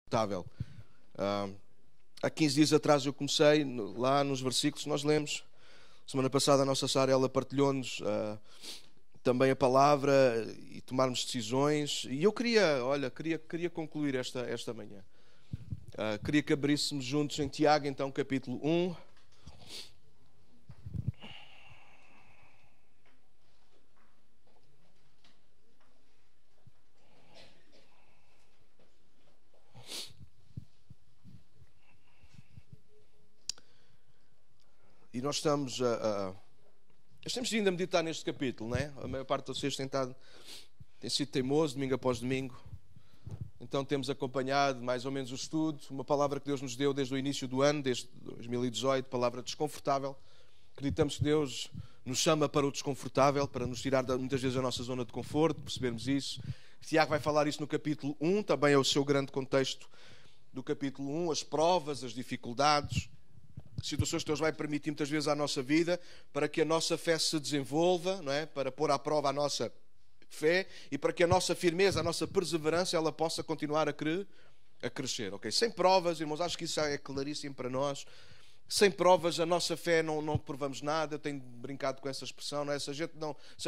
desconfortável. Há 15 dias atrás eu comecei, lá nos versículos que nós lemos. Semana passada a nossa Sara, ela partilhou-nos também a palavra e tomarmos decisões. E eu queria concluir esta manhã. Queria que abríssemos juntos em Tiago, então, capítulo 1. E nós temos vindo a meditar neste capítulo, não é? A maior parte de vocês tem sido teimoso, domingo após domingo. Então temos acompanhado mais ou menos o estudo, uma palavra que Deus nos deu desde o início do ano, desde 2018, palavra desconfortável. Acreditamos que Deus nos chama para o desconfortável, para nos tirar muitas vezes a nossa zona de conforto, percebermos isso. Tiago vai falar isso no capítulo 1, também é o seu grande contexto do capítulo 1, as provas, as dificuldades, situações que Deus vai permitir muitas vezes à nossa vida para que a nossa fé se desenvolva, não é? Para pôr à prova a nossa fé e para que a nossa firmeza, a nossa perseverança, ela possa continuar a crescer. Okay? Sem provas, irmãos, acho que isso é claríssimo para nós. Sem provas a nossa fé não provamos nada. Eu tenho brincado com essa expressão, não é? Se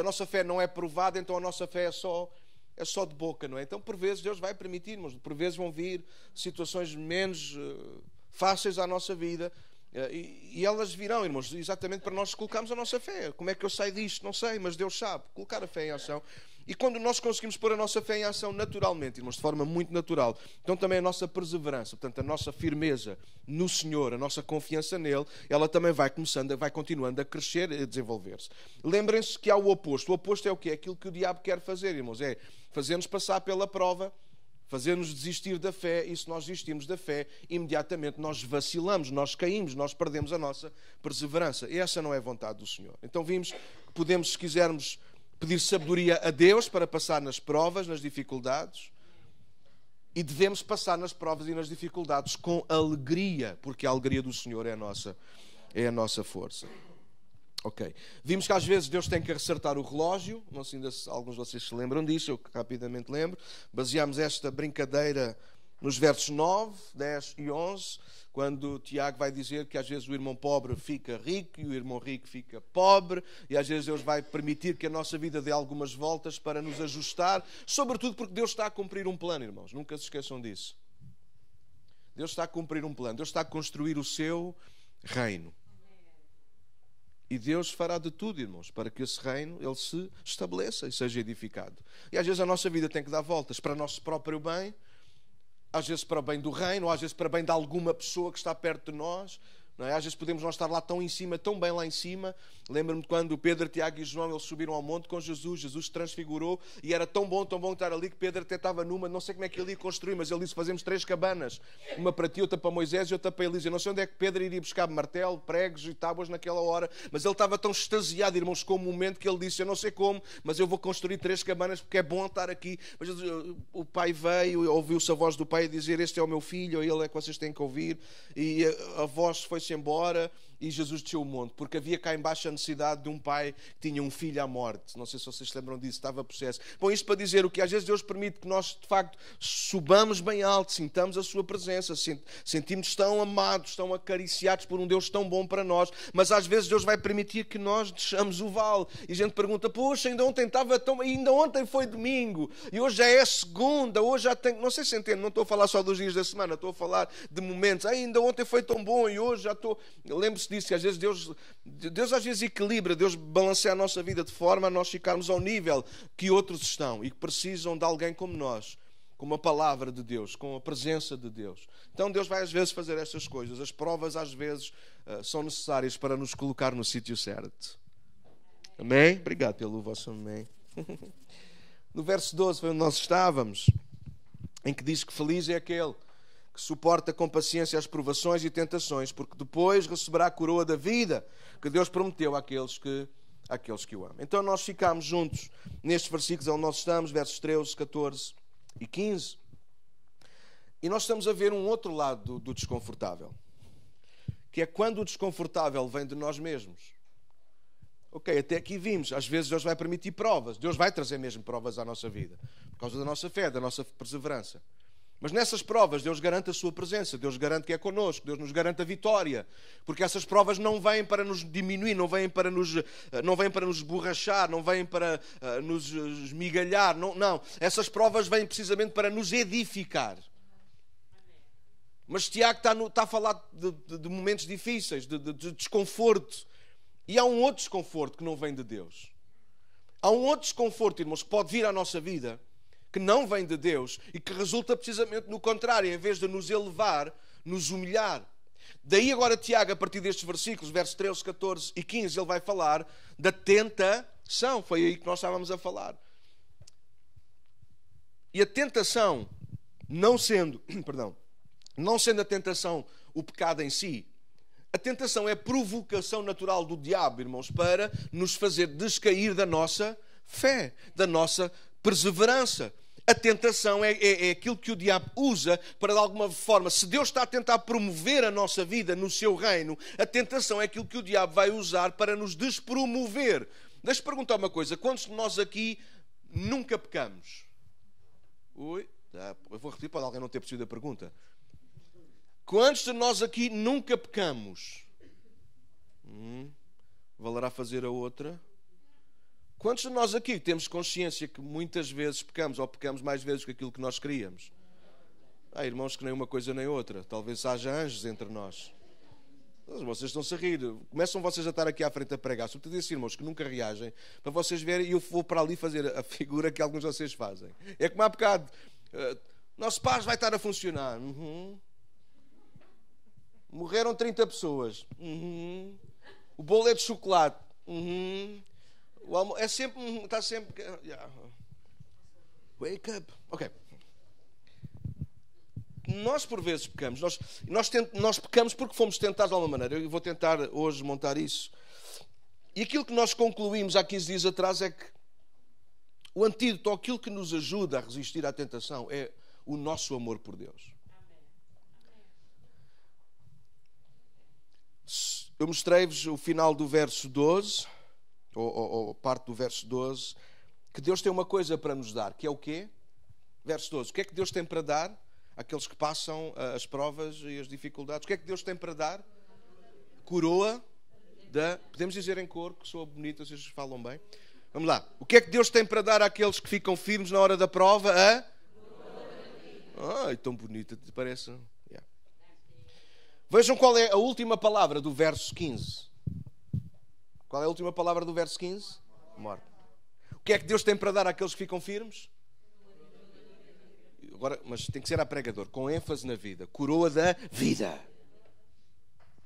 a nossa fé não é provada, então a nossa fé é só de boca, não é? Então por vezes Deus vai permitir, irmãos, por vezes vão vir situações menos fáceis à nossa vida. E elas virão, irmãos, exatamente para nós colocarmos a nossa fé. Como é que eu saio disto? Não sei, mas Deus sabe. Colocar a fé em ação. E quando nós conseguimos pôr a nossa fé em ação naturalmente, irmãos, de forma muito natural, então também a nossa perseverança, portanto a nossa firmeza no Senhor, a nossa confiança nele, ela também vai continuando a crescer e a desenvolver-se. Lembrem-se que há o oposto. O oposto é o quê? É aquilo que o diabo quer fazer, irmãos. É fazer-nos passar pela prova, fazer-nos desistir da fé, e se nós desistimos da fé, imediatamente nós vacilamos, nós caímos, nós perdemos a nossa perseverança. E essa não é a vontade do Senhor. Então vimos que podemos, se quisermos, pedir sabedoria a Deus para passar nas provas, nas dificuldades, e devemos passar nas provas e nas dificuldades com alegria, porque a alegria do Senhor é a nossa força. Ok. Vimos que às vezes Deus tem que ressetar o relógio. Não sei se alguns de vocês se lembram disso, eu rapidamente lembro. Baseámos esta brincadeira nos versos 9, 10 e 11, quando Tiago vai dizer que às vezes o irmão pobre fica rico e o irmão rico fica pobre, e às vezes Deus vai permitir que a nossa vida dê algumas voltas para nos ajustar, sobretudo porque Deus está a cumprir um plano, irmãos. Nunca se esqueçam disso. Deus está a cumprir um plano. Deus está a construir o seu reino. E Deus fará de tudo, irmãos, para que esse reino ele se estabeleça e seja edificado. E às vezes a nossa vida tem que dar voltas para o nosso próprio bem, às vezes para o bem do reino, ou às vezes para o bem de alguma pessoa que está perto de nós. Não é? Às vezes podemos nós estar lá tão em cima, tão bem lá em cima. Lembro-me de quando Pedro, Tiago e João eles subiram ao monte com Jesus. Jesus se transfigurou e era tão bom estar ali que Pedro até estava numa, não sei como é que ele ia construir, mas ele disse, fazemos 3 cabanas. Uma para ti, outra para Moisés e outra para Elias. Eu não sei onde é que Pedro iria buscar martelo, pregos e tábuas naquela hora, mas ele estava tão extasiado, irmãos, com o momento que ele disse, eu não sei como, mas eu vou construir 3 cabanas porque é bom estar aqui. Mas o pai veio, ouviu-se a voz do pai a dizer, este é o meu filho, ele é que vocês têm que ouvir. E a voz foi-se embora e Jesus desceu o monte, porque havia cá embaixo a necessidade de um pai que tinha um filho à morte. Não sei se vocês se lembram disso, estava possesso. Bom, isto para dizer o que às vezes Deus permite que nós, de facto, subamos bem alto, sintamos a sua presença, sentimos tão amados, tão acariciados por um Deus tão bom para nós, mas às vezes Deus vai permitir que nós deixamos o vale. E a gente pergunta, poxa, ainda ontem foi domingo, e hoje já é segunda, hoje já tenho... Não sei se entende, não estou a falar só dos dias da semana, estou a falar de momentos. Ainda ontem foi tão bom e hoje já estou... Lembre-se disso, que às vezes Deus às vezes equilibra, Deus balanceia a nossa vida de forma a nós ficarmos ao nível que outros estão e que precisam de alguém como nós, com a palavra de Deus, com a presença de Deus. Então Deus vai às vezes fazer estas coisas. As provas às vezes são necessárias para nos colocar no sítio certo. Amém? Obrigado pelo vosso amém. No verso 12 foi onde nós estávamos, em que diz que feliz é aquele que suporta com paciência as provações e tentações, porque depois receberá a coroa da vida que Deus prometeu àqueles que o amam. Então nós ficamos juntos nestes versículos onde nós estamos, versos 13, 14 e 15, e nós estamos a ver um outro lado do desconfortável, que é quando o desconfortável vem de nós mesmos. Ok, até aqui vimos, às vezes Deus vai permitir provas, Deus vai trazer mesmo provas à nossa vida, por causa da nossa fé, da nossa perseverança. Mas nessas provas Deus garante a sua presença, Deus garante que é connosco, Deus nos garante a vitória, porque essas provas não vêm para nos diminuir, não vêm para nos borrachar, não vêm para nos esmigalhar, não. Essas provas vêm precisamente para nos edificar. Mas Tiago está a falar de momentos difíceis, de desconforto. E há um outro desconforto que não vem de Deus. Há um outro desconforto, irmãos, que pode vir à nossa vida, que não vem de Deus e que resulta precisamente no contrário, em vez de nos elevar, nos humilhar. Daí agora Tiago, a partir destes versículos, versos 13, 14 e 15, ele vai falar da tentação. Foi aí que nós estávamos a falar. E a tentação, não sendo a tentação o pecado em si, a tentação é a provocação natural do diabo, irmãos, para nos fazer descair da nossa fé, da nossa perseverança. A tentação é aquilo que o diabo usa para, de alguma forma, se Deus está a tentar promover a nossa vida no seu reino, a tentação é aquilo que o diabo vai usar para nos despromover. Deixa-me perguntar uma coisa. Quantos de nós aqui nunca pecamos? Eu vou repetir para alguém não ter percebido a pergunta. Quantos de nós aqui nunca pecamos? Valerá fazer a outra? Quantos de nós aqui temos consciência que muitas vezes pecamos ou pecamos mais vezes que aquilo que nós queríamos? Há irmãos que nem uma coisa nem outra. Talvez haja anjos entre nós. Vocês estão-se a rir. Começam vocês a estar aqui à frente a pregar. Sobretudo esses irmãos que nunca reagem, para vocês verem, e eu vou para ali fazer a figura que alguns de vocês fazem. É como há bocado. Nosso paz vai estar a funcionar. Morreram 30 pessoas. O bolo é de chocolate. O almoço é sempre. Está sempre. Wake up. Ok. Nós por vezes pecamos. Nós pecamos porque fomos tentados de alguma maneira. Eu vou tentar hoje montar isso. E aquilo que nós concluímos há 15 dias atrás é que o antídoto, ou aquilo que nos ajuda a resistir à tentação, é o nosso amor por Deus. Eu mostrei-vos o final do verso 12, ou parte do verso 12, que Deus tem uma coisa para nos dar, que é o quê? Verso 12. O que é que Deus tem para dar àqueles que passam as provas e as dificuldades? O que é que Deus tem para dar? Coroa da... Podemos dizer em coro, que soa bonito, vocês falam bem. Vamos lá. O que é que Deus tem para dar àqueles que ficam firmes na hora da prova? Ai, tão bonita, parece... Vejam qual é a última palavra do verso 15. Qual é a última palavra do verso 15? Morte. O que é que Deus tem para dar àqueles que ficam firmes? Agora, mas tem que ser a pregador, com ênfase na vida. Coroa da vida.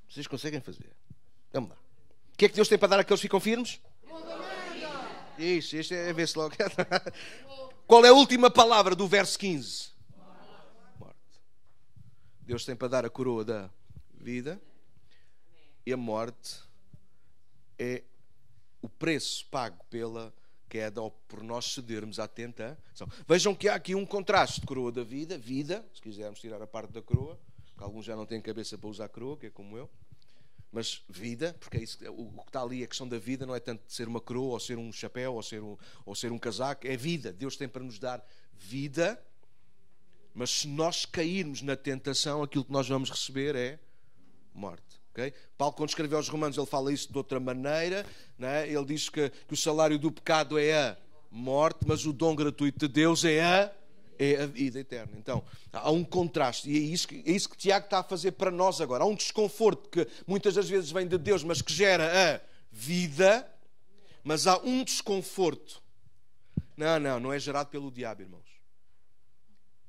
Vocês conseguem fazer? Vamos lá. O que é que Deus tem para dar àqueles que ficam firmes? Isso, este é ver-se logo. Qual é a última palavra do verso 15? Morte. Deus tem para dar a coroa da vida, e a morte é o preço pago pela queda ou por nós cedermos à tentação. Vejam que há aqui um contraste de coroa da vida, se quisermos tirar a parte da coroa, porque alguns já não têm cabeça para usar coroa, que é como eu, mas vida, porque é isso, o que está ali, a questão da vida não é tanto de ser uma coroa, ou ser um chapéu, ou ser um casaco, é vida. Deus tem para nos dar vida, mas se nós cairmos na tentação, aquilo que nós vamos receber é morte. Okay? Paulo, quando escreveu aos Romanos, ele fala isso de outra maneira, né? Ele diz que o salário do pecado é a morte, mas o dom gratuito de Deus é a vida eterna. Então, há um contraste, e é isso que Tiago está a fazer para nós agora. Há um desconforto que muitas das vezes vem de Deus, mas que gera a vida, mas há um desconforto. Não é gerado pelo diabo, irmãos.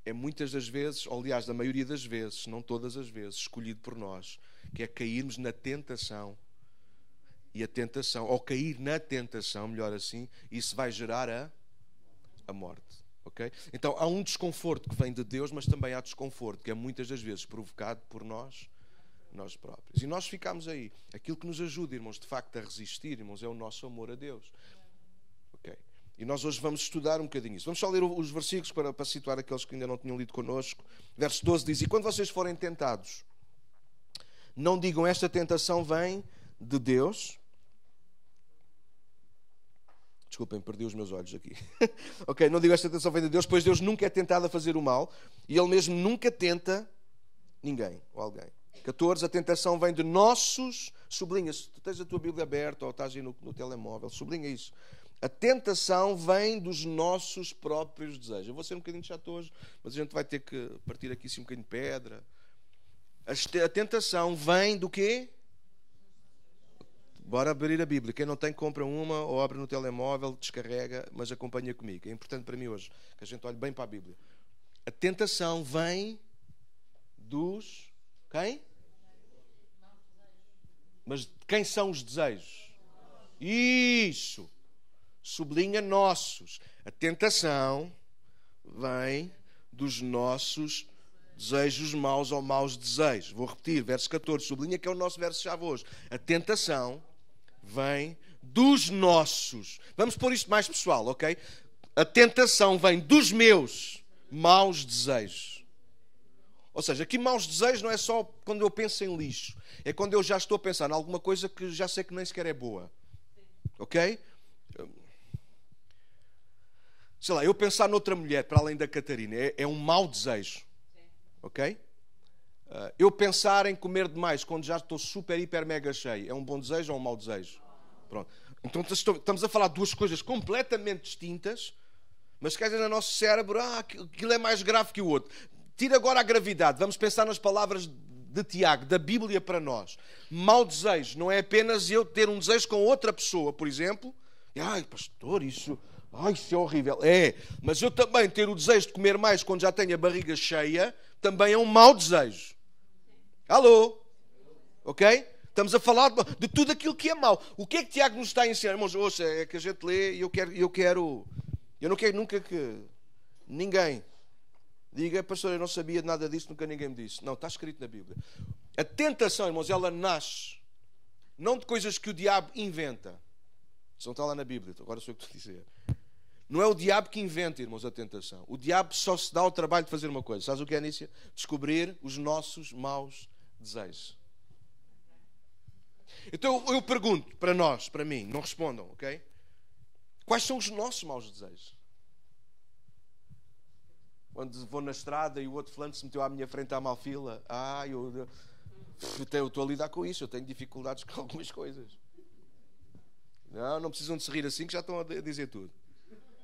É muitas das vezes, ou aliás, da maioria das vezes, não todas as vezes, escolhido por nós, que é cairmos na tentação. E a tentação, ou cair na tentação, melhor assim, isso vai gerar a morte. Okay? Então há um desconforto que vem de Deus, mas também há desconforto que é muitas das vezes provocado por nós próprios. E nós ficamos aí. Aquilo que nos ajuda, irmãos, de facto a resistir, irmãos, é o nosso amor a Deus. Ok? E nós hoje vamos estudar um bocadinho isso. Vamos só ler os versículos para situar aqueles que ainda não tinham lido connosco. Verso 12 diz: e quando vocês forem tentados, não digam esta tentação vem de Deus. Desculpem, perdi os meus olhos aqui. Ok, não digo esta tentação vem de Deus, pois Deus nunca é tentado a fazer o mal e Ele mesmo nunca tenta ninguém ou alguém. 14, a tentação vem de nossos... Sublinha, se tu tens a tua Bíblia aberta ou estás aí no telemóvel, sublinha isso. A tentação vem dos nossos próprios desejos. Eu vou ser um bocadinho chato hoje, mas a gente vai ter que partir aqui assim um bocadinho de pedra. A tentação vem do quê? Bora abrir a Bíblia. Quem não tem, compra uma ou abre no telemóvel, descarrega, mas acompanha comigo. É importante para mim hoje que a gente olhe bem para a Bíblia. A tentação vem dos... Quem? Mas quem são os desejos? Isso! Sublinha nossos. A tentação vem dos nossos desejos maus ou maus desejos. Vou repetir, verso 14. Sublinha que é o nosso verso-chave hoje. A tentação vem dos nossos. Vamos pôr isto mais pessoal, ok? A tentação vem dos meus maus desejos. Ou seja, aqui maus desejos não é só quando eu penso em lixo. É quando eu já estou a pensar em alguma coisa que já sei que nem sequer é boa. Ok? Sei lá, eu pensar noutra mulher para além da Catarina é um mau desejo. Ok? Eu pensar em comer demais quando já estou super, hiper, mega cheio é um bom desejo ou um mau desejo? Pronto. Então estamos a falar de duas coisas completamente distintas, mas quer dizer, no nosso cérebro, aquilo é mais grave que o outro. Tira agora a gravidade. Vamos pensar nas palavras de Tiago, da Bíblia para nós. Mau desejo não é apenas eu ter um desejo com outra pessoa, por exemplo. Ai, pastor, isso é horrível. É, mas eu também ter o desejo de comer mais quando já tenho a barriga cheia, também é um mau desejo. Alô? Ok? Estamos a falar de tudo aquilo que é mau. O que é que Tiago nos está a ensinar? Irmãos, ouça, é que a gente lê e eu não quero nunca que ninguém diga, pastor, eu não sabia de nada disso, nunca ninguém me disse. Não, está escrito na Bíblia. A tentação, irmãos, ela nasce não de coisas que o diabo inventa. Isso não está lá na Bíblia, agora sou eu que estou a dizer. Não é o diabo que inventa, irmãos, a tentação. O diabo só se dá ao trabalho de fazer uma coisa. Sabes o que é, Nícia? Descobrir os nossos maus desejos. Então eu pergunto para nós, para mim, não respondam, ok? Quais são os nossos maus desejos? Quando vou na estrada e o outro fulano se meteu à minha frente à malfila, eu estou a lidar com isso, eu tenho dificuldades com algumas coisas. Não precisam de se rir assim que já estão a dizer tudo.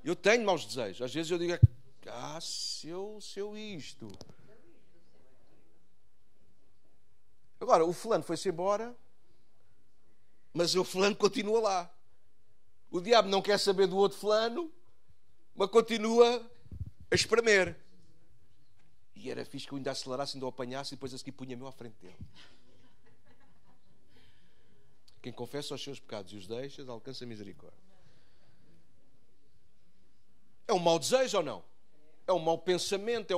Eu tenho maus desejos. Às vezes eu digo, se eu isto. Agora, o fulano foi-se embora, mas o fulano continua lá. O diabo não quer saber do outro fulano, mas continua a espremer. E era fixe que eu ainda acelerasse, ainda o apanhasse e depois a seguir punha-me à frente dele. Quem confessa os seus pecados e os deixa, alcança a misericórdia. É um mau desejo ou não? É um mau pensamento?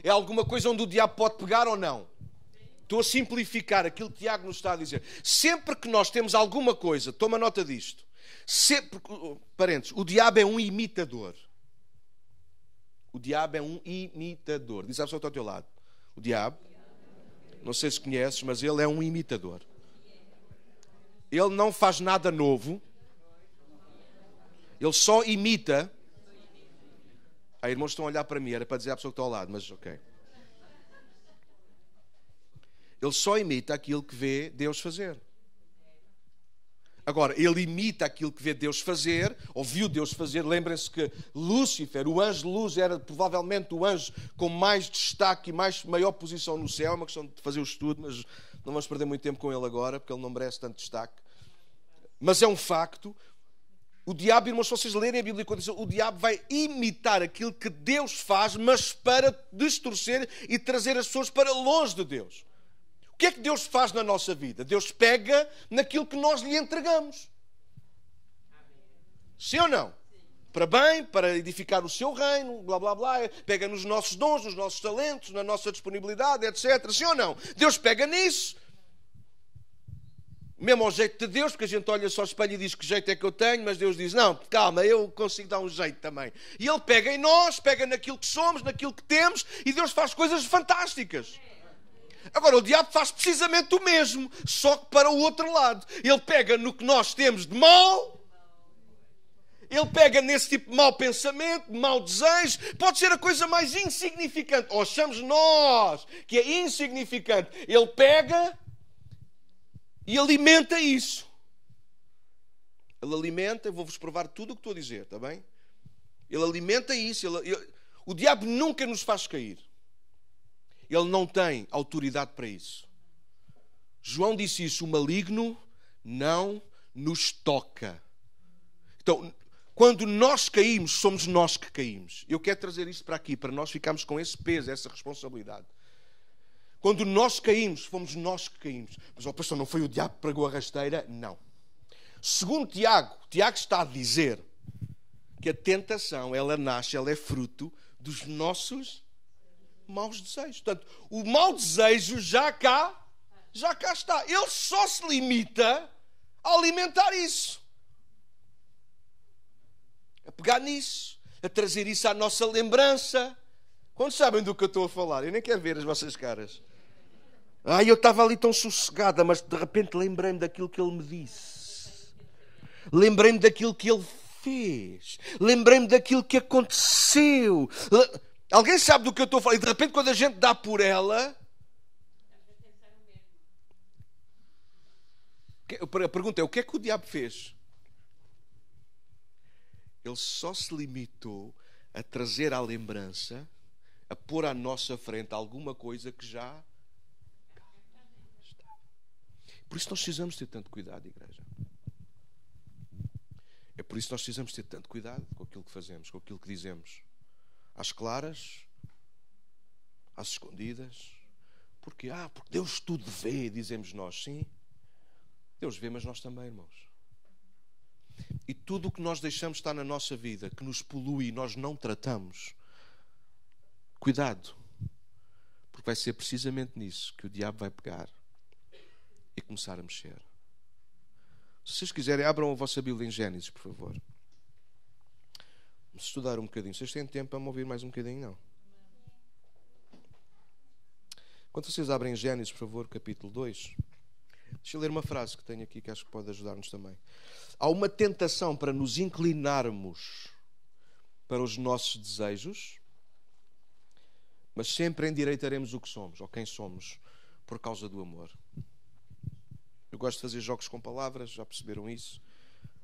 É alguma coisa onde o diabo pode pegar ou não? Estou a simplificar aquilo que Tiago nos está a dizer. Sempre que nós temos alguma coisa, toma nota disto. Parênteses, o diabo é um imitador. O diabo é um imitador. Diz a pessoa que está ao teu lado. O diabo, não sei se conheces, mas ele é um imitador. Ele não faz nada novo. Ele só imita. Irmãos estão a olhar para mim. Era para dizer à pessoa que está ao lado, mas ok. Ele só imita aquilo que vê Deus fazer. Agora, ele imita aquilo que vê Deus fazer, ou viu Deus fazer. Lembrem-se que Lúcifer, o anjo de luz, era provavelmente o anjo com mais destaque e maior posição no céu. É uma questão de fazer o estudo, mas não vamos perder muito tempo com ele agora, porque ele não merece tanto destaque. Mas é um facto. O diabo, irmãos, se vocês lerem a Bíblia, o diabo vai imitar aquilo que Deus faz, mas para distorcer e trazer as pessoas para longe de Deus. O que é que Deus faz na nossa vida? Deus pega naquilo que nós lhe entregamos. Sim ou não? Para bem, para edificar o seu reino, blá, blá, blá. Pega nos nossos dons, nos nossos talentos, na nossa disponibilidade, etc. Sim ou não? Deus pega nisso. Mesmo ao jeito de Deus, porque a gente olha só ao espelho e diz que jeito é que eu tenho, mas Deus diz, não, calma, eu consigo dar um jeito também. E Ele pega em nós, pega naquilo que somos, naquilo que temos, e Deus faz coisas fantásticas. Agora, o diabo faz precisamente o mesmo, só que para o outro lado. Ele pega no que nós temos de mal ele pega nesse tipo de mau pensamento, de mau desejo, pode ser a coisa mais insignificante, ou achamos nós que é insignificante. Ele pega e alimenta isso. Ele alimenta, eu vou-vos provar tudo o que estou a dizer, está bem? Ele alimenta isso. O diabo nunca nos faz cair. Ele não tem autoridade para isso. João disse isso, o maligno não nos toca. Então, quando nós caímos, somos nós que caímos. Eu quero trazer isto para aqui, para nós ficarmos com esse peso, essa responsabilidade. Quando nós caímos, fomos nós que caímos. Mas, pastor, não foi o diabo que pregou a rasteira? Não. Segundo Tiago está a dizer que a tentação, ela nasce, ela é fruto dos nossos maus desejos. Portanto, o mau desejo já cá está. Ele só se limita a alimentar isso. A pegar nisso, a trazer isso à nossa lembrança. Quando sabem do que eu estou a falar? Eu nem quero ver as vossas caras. Eu estava ali tão sossegada, mas de repente lembrei-me daquilo que ele me disse. Lembrei-me daquilo que ele fez. Lembrei-me daquilo que aconteceu. Alguém sabe do que eu estou a falar? E de repente, quando a gente dá por ela... A pergunta é, o que é que o diabo fez? Ele só se limitou a trazer à lembrança, a pôr à nossa frente alguma coisa que já está. Por isso nós precisamos ter tanto cuidado, igreja. É por isso que nós precisamos ter tanto cuidado com aquilo que fazemos, com aquilo que dizemos. Às claras, às escondidas. Porque Deus tudo vê, dizemos nós. Sim, Deus vê, mas nós também, irmãos. E tudo o que nós deixamos estar na nossa vida, que nos polui e nós não tratamos, cuidado, porque vai ser precisamente nisso que o diabo vai pegar e começar a mexer. Se vocês quiserem, abram a vossa Bíblia em Gênesis, por favor. Vamos estudar um bocadinho. Vocês têm tempo para me ouvir mais um bocadinho? Não? Quando vocês abrem Gênesis, por favor, capítulo 2... Deixa eu ler uma frase que tenho aqui que acho que pode ajudar-nos também. Há uma tentação para nos inclinarmos para os nossos desejos, mas sempre endireitaremos o que somos, ou quem somos, por causa do amor. Eu gosto de fazer jogos com palavras, já perceberam isso?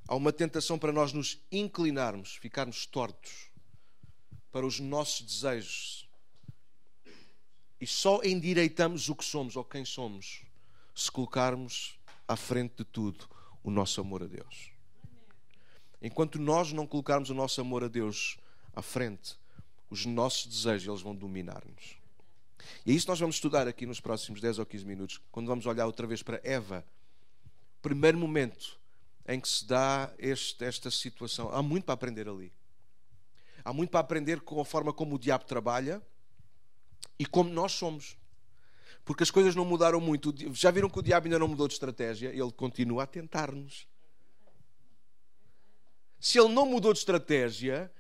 Há uma tentação para nós nos inclinarmos, ficarmos tortos para os nossos desejos. E só endireitamos o que somos, ou quem somos, se colocarmos à frente de tudo o nosso amor a Deus. Enquanto nós não colocarmos o nosso amor a Deus à frente, os nossos desejos eles vão dominar-nos. E é isso que nós vamos estudar aqui nos próximos 10 ou 15 minutos, quando vamos olhar outra vez para Eva. Primeiro momento em que se dá esta situação. Há muito para aprender ali. Há muito para aprender com a forma como o diabo trabalha e como nós somos. Porque as coisas não mudaram muito. Já viram que o diabo ainda não mudou de estratégia? Ele continua a tentar-nos. Se ele não mudou de estratégia,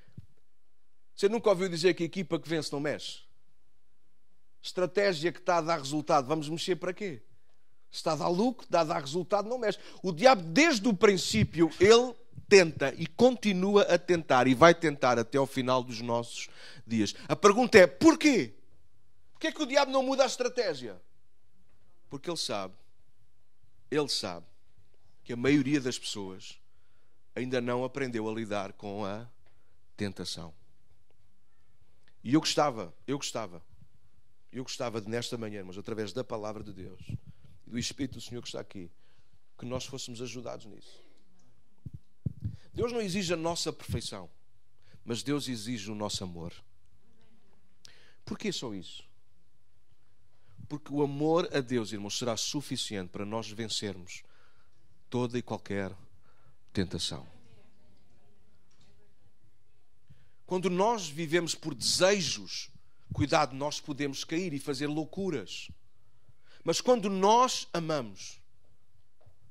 você nunca ouviu dizer que a equipa que vence não mexe? Estratégia que está a dar resultado, vamos mexer para quê? Se está a dar lucro, está a dar resultado, não mexe. O diabo, desde o princípio, ele tenta e continua a tentar e vai tentar até ao final dos nossos dias. A pergunta é, porquê? Porquê é que o diabo não muda a estratégia? Porque ele sabe que a maioria das pessoas ainda não aprendeu a lidar com a tentação. E eu gostava de nesta manhã, mas através da palavra de Deus e do Espírito do Senhor que está aqui, que nós fôssemos ajudados nisso. Deus não exige a nossa perfeição, mas Deus exige o nosso amor. Porquê só isso? Porque o amor a Deus, irmãos, será suficiente para nós vencermos toda e qualquer tentação. Quando nós vivemos por desejos, cuidado, nós podemos cair e fazer loucuras. Mas quando nós amamos,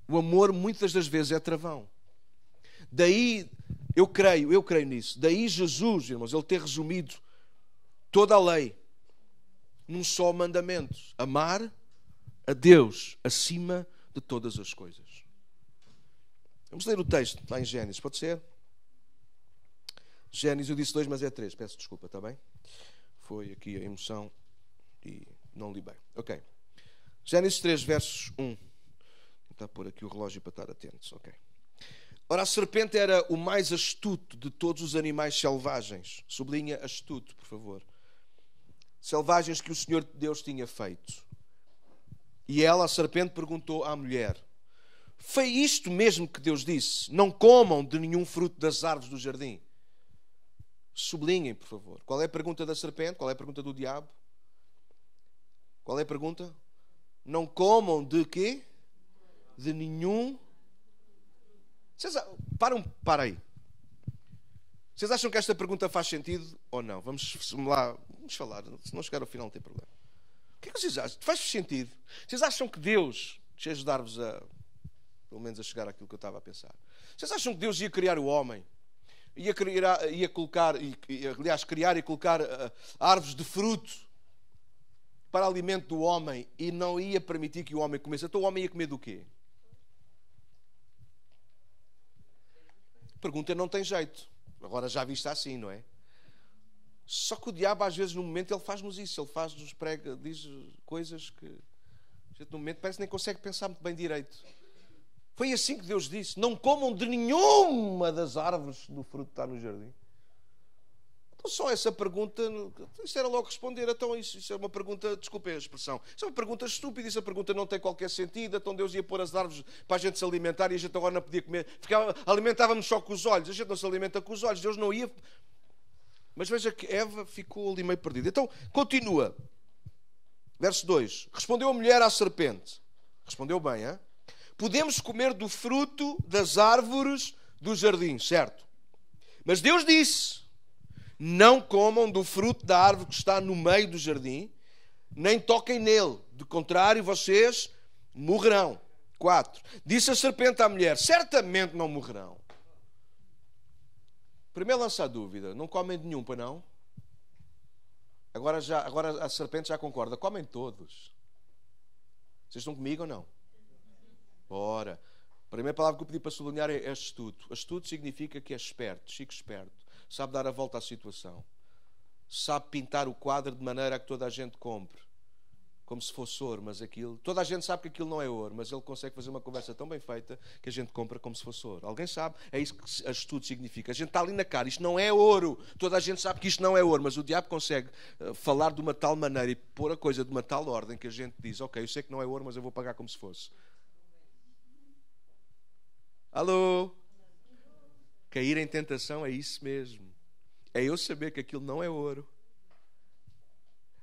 o amor muitas das vezes é travão. Daí, eu creio nisso. Daí Jesus, irmãos, ele ter resumido toda a lei num só mandamento: amar a Deus acima de todas as coisas. Vamos ler o texto lá em Gênesis, pode ser? Gênesis, eu disse 2, mas é 3. Peço desculpa, está bem? Foi aqui a emoção e não li bem. Ok. Gênesis 3, versos 1. Vou tentar pôr aqui o relógio para estar atentos. Ok. Ora, a serpente era o mais astuto de todos os animais selvagens. Sublinha astuto, por favor. Selvagens que o Senhor Deus tinha feito. E ela, a serpente, perguntou à mulher: foi isto mesmo que Deus disse? Não comam de nenhum fruto das árvores do jardim. Sublinhem, por favor. Qual é a pergunta da serpente? Qual é a pergunta do diabo? Qual é a pergunta? Não comam de quê? De nenhum... Para aí. Vocês acham que esta pergunta faz sentido ou não? Vamos lá, vamos falar. Se não chegar ao final não tem problema. O que é que vocês acham? Faz sentido? Vocês acham que Deus, deixa eu ajudar-vos pelo menos a chegar àquilo que eu estava a pensar. Vocês acham que Deus ia criar o homem? Ia colocar, aliás, criar e colocar árvores de fruto para alimento do homem e não ia permitir que o homem comesse? Então o homem ia comer do quê? Pergunta não tem jeito. Agora já vista assim, não é? Só que o diabo às vezes no momento ele faz-nos isso. Ele faz-nos prega, diz coisas que a gente no momento parece que nem consegue pensar muito bem direito. Foi assim que Deus disse: não comam de nenhuma das árvores do fruto que está no jardim. Então só essa pergunta, isso era logo responder. Então isso é uma pergunta, desculpem a expressão, isso é uma pergunta estúpida, essa pergunta não tem qualquer sentido. Então Deus ia pôr as árvores para a gente se alimentar e a gente agora não podia comer. Alimentávamos só com os olhos, a gente não se alimenta com os olhos, Deus não ia. Mas veja que Eva ficou ali meio perdida. Então continua, verso 2: respondeu a mulher à serpente, respondeu bem, hein? Podemos comer do fruto das árvores do jardim, certo? Mas Deus disse: não comam do fruto da árvore que está no meio do jardim, nem toquem nele, de contrário vocês morrerão. 4. Disse a serpente à mulher: certamente não morrerão. Primeiro lança a dúvida: não comem de nenhum, para não? Agora a serpente já concorda: comem todos. Vocês estão comigo ou não? Ora, a primeira palavra que eu pedi para sublinhar é astuto. Astuto significa que é esperto, chico esperto. Sabe dar a volta à situação. Sabe pintar o quadro de maneira a que toda a gente compre. Como se fosse ouro, mas aquilo... Toda a gente sabe que aquilo não é ouro, mas ele consegue fazer uma conversa tão bem feita que a gente compra como se fosse ouro. Alguém sabe? É isso que astuto significa. A gente está ali na cara, isto não é ouro. Toda a gente sabe que isto não é ouro, mas o diabo consegue falar de uma tal maneira e pôr a coisa de uma tal ordem que a gente diz: ok, eu sei que não é ouro, mas eu vou pagar como se fosse. Alô? Cair em tentação é isso mesmo. É eu saber que aquilo não é ouro,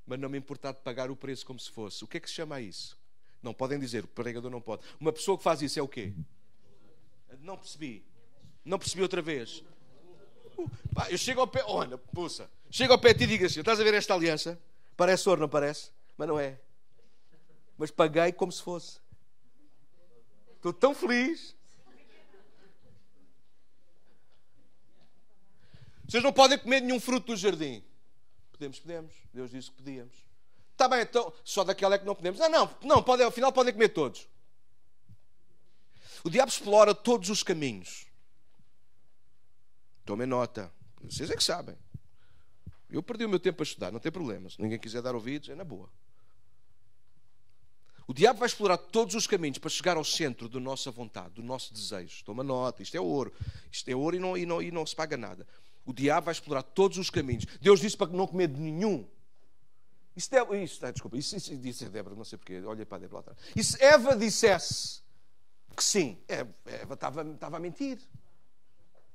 mas não me importar de pagar o preço como se fosse. O que é que se chama isso? Não podem dizer, o pregador não pode. Uma pessoa que faz isso é o quê? Não percebi. Não percebi outra vez. Eu chego ao pé, olha, puxa, chego ao pé de ti e digo assim: estás a ver esta aliança? Parece ouro, não parece? Mas não é. Mas paguei como se fosse. Estou tão feliz. Vocês não podem comer nenhum fruto do jardim. Podemos. Deus disse que podíamos. Está bem, então, só daquela é que não podemos. Não, podem, ao final podem comer todos. O diabo explora todos os caminhos. Tomem nota. Vocês é que sabem. Eu perdi o meu tempo a estudar, não tem problema. Se ninguém quiser dar ouvidos, é na boa. O diabo vai explorar todos os caminhos para chegar ao centro da nossa vontade, do nosso desejo. Toma nota, isto é ouro. Isto é ouro e não se paga nada. O diabo vai explorar todos os caminhos. Deus disse para não comer de nenhum. Desculpa, isso disse a Débora, não sei porquê. Olha para a Débora lá atrás. E se Eva dissesse que sim, Eva estava a mentir.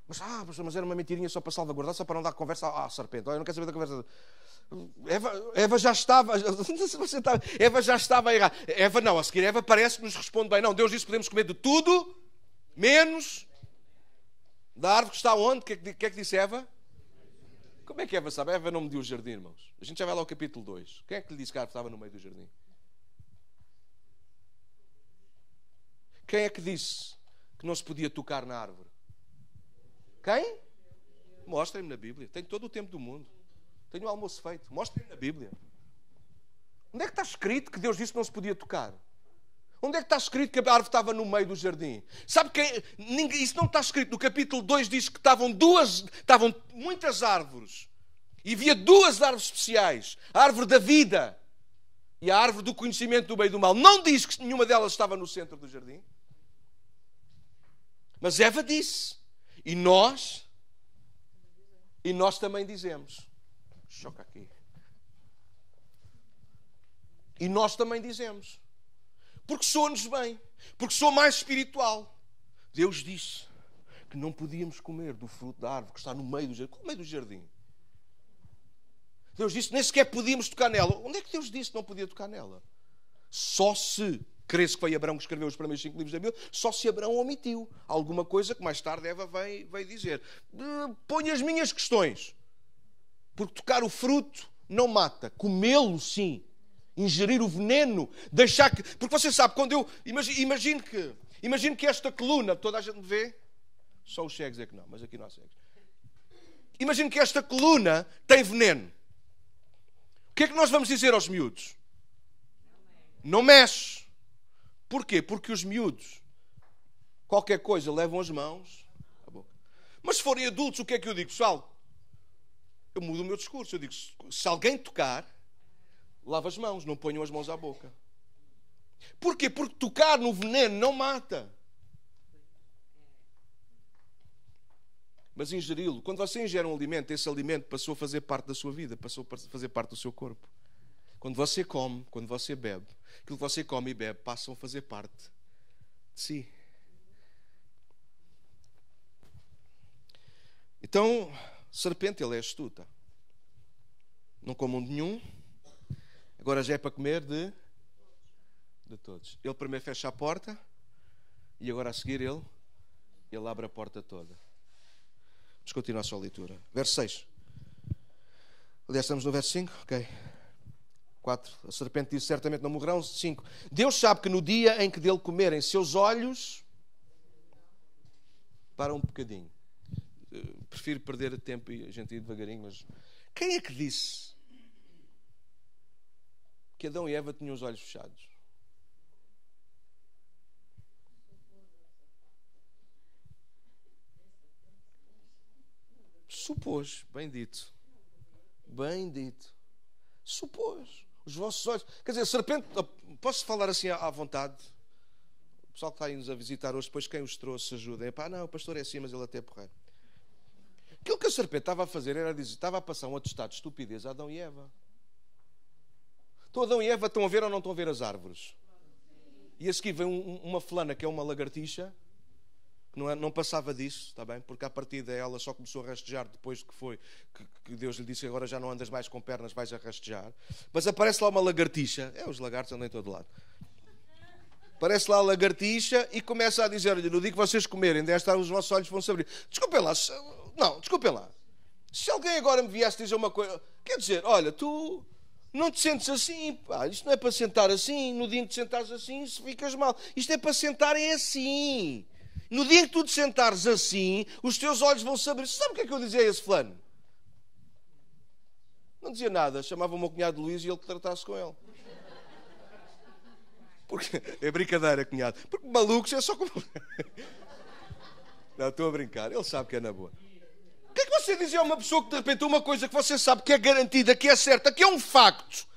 Mas era uma mentirinha só para salvaguardar, só para não dar conversa à serpente. Olha, eu não quero saber da conversa. Eva já estava. Eva já estava a errar. Eva não, a seguir Eva parece que nos responde bem. Não, Deus disse que podemos comer de tudo, menos da árvore que está onde? O que é que disse Eva? Como é que Eva sabe? Eva não mediu o jardim, irmãos. A gente já vai lá ao capítulo 2. Quem é que lhe disse que a árvore estava no meio do jardim? Quem é que disse que não se podia tocar na árvore? Quem? Mostrem-me na Bíblia. Tenho todo o tempo do mundo. Tenho o almoço feito. Mostrem-me na Bíblia. Onde é que está escrito que Deus disse que não se podia tocar? Onde é que está escrito que a árvore estava no meio do jardim? Sabe quem? Isso não está escrito. No capítulo 2 diz que estavam muitas árvores. E havia duas árvores especiais. A árvore da vida e a árvore do conhecimento do bem e do mal. Não diz que nenhuma delas estava no centro do jardim. Mas Eva disse. E nós também dizemos. Choca aqui. E nós também dizemos. Porque soa-nos bem. Porque sou mais espiritual. Deus disse que não podíamos comer do fruto da árvore que está no meio do jardim. Qual é o meio do jardim? Deus disse que nem sequer podíamos tocar nela. Onde é que Deus disse que não podia tocar nela? Só se, creio que foi Abraão que escreveu os primeiros 5 livros da Bíblia, só se Abraão omitiu alguma coisa que mais tarde Eva veio dizer. Ponho as minhas questões. Porque tocar o fruto não mata. Comê-lo, sim. Ingerir o veneno. Deixar que... Porque você sabe, quando eu... Imagino que esta coluna, toda a gente me vê, só os cegos é que não, mas aqui não há cegos. Imagino que esta coluna tem veneno. O que é que nós vamos dizer aos miúdos? Não mexe. Porquê? Porque os miúdos, qualquer coisa, levam as mãos à boca. Mas se forem adultos, o que é que eu digo? Pessoal, eu mudo o meu discurso. Eu digo, se alguém tocar, lava as mãos, não ponham as mãos à boca. Porquê? Porque tocar no veneno não mata. Mas ingeri-lo. Quando você ingere um alimento, esse alimento passou a fazer parte da sua vida, passou a fazer parte do seu corpo. Quando você come, quando você bebe, aquilo que você come e bebe passam a fazer parte de si. Então, serpente, ele é astuta. Não comam de nenhum. Agora já é para comer de todos. Ele primeiro fecha a porta e agora a seguir ele abre a porta toda. Vamos continuar a sua leitura. Verso 6. Aliás, estamos no verso 5? Ok. 4. A serpente disse, certamente não morrerão. 5. Deus sabe que no dia em que dele comerem, seus olhos... Para um bocadinho. Prefiro perder tempo e a gente ir devagarinho, mas... Quem é que disse que Adão e Eva tinham os olhos fechados? Supôs, bem dito. Bem dito. Supôs. Os vossos olhos. Quer dizer, serpente, posso falar assim à vontade? O pessoal que está aí nos a visitar hoje, depois quem os trouxe, ajudem. Não, o pastor é assim, mas ele até é porreiro. Aquilo que a serpente estava a fazer era dizer, estava a passar um atestado de estupidez a Adão e Eva. Então Adão e Eva estão a ver ou não estão a ver as árvores? E a seguir vem uma fulana que é uma lagartixa. Não passava disso, está bem? Porque a partir dela só começou a rastejar depois que foi que Deus lhe disse agora já não andas mais com pernas, vais a rastejar. Mas aparece lá uma lagartixa. Os lagartos andam em todo lado. Aparece lá a lagartixa e começa a dizer-lhe, no dia que vocês comerem, desta os vossos olhos vão se abrir. Desculpem lá. Desculpem lá. Se alguém agora me viesse dizer uma coisa... Quer dizer, olha, tu não te sentes assim. Pá, isto não é para sentar assim. No dia em que te sentares assim, se ficas mal. Isto é para sentarem assim. No dia em que tu te sentares assim, os teus olhos vão se abrir. Sabe o que é que eu dizia a esse fulano? Não dizia nada. Chamava o meu cunhado Luís e ele que tratasse com ele. Porque... É brincadeira, cunhado. Porque malucos é só como... Não, estou a brincar. Ele sabe que é na boa. O que é que você dizia a uma pessoa que de repente uma coisa que você sabe que é garantida, que é certa, que é um facto?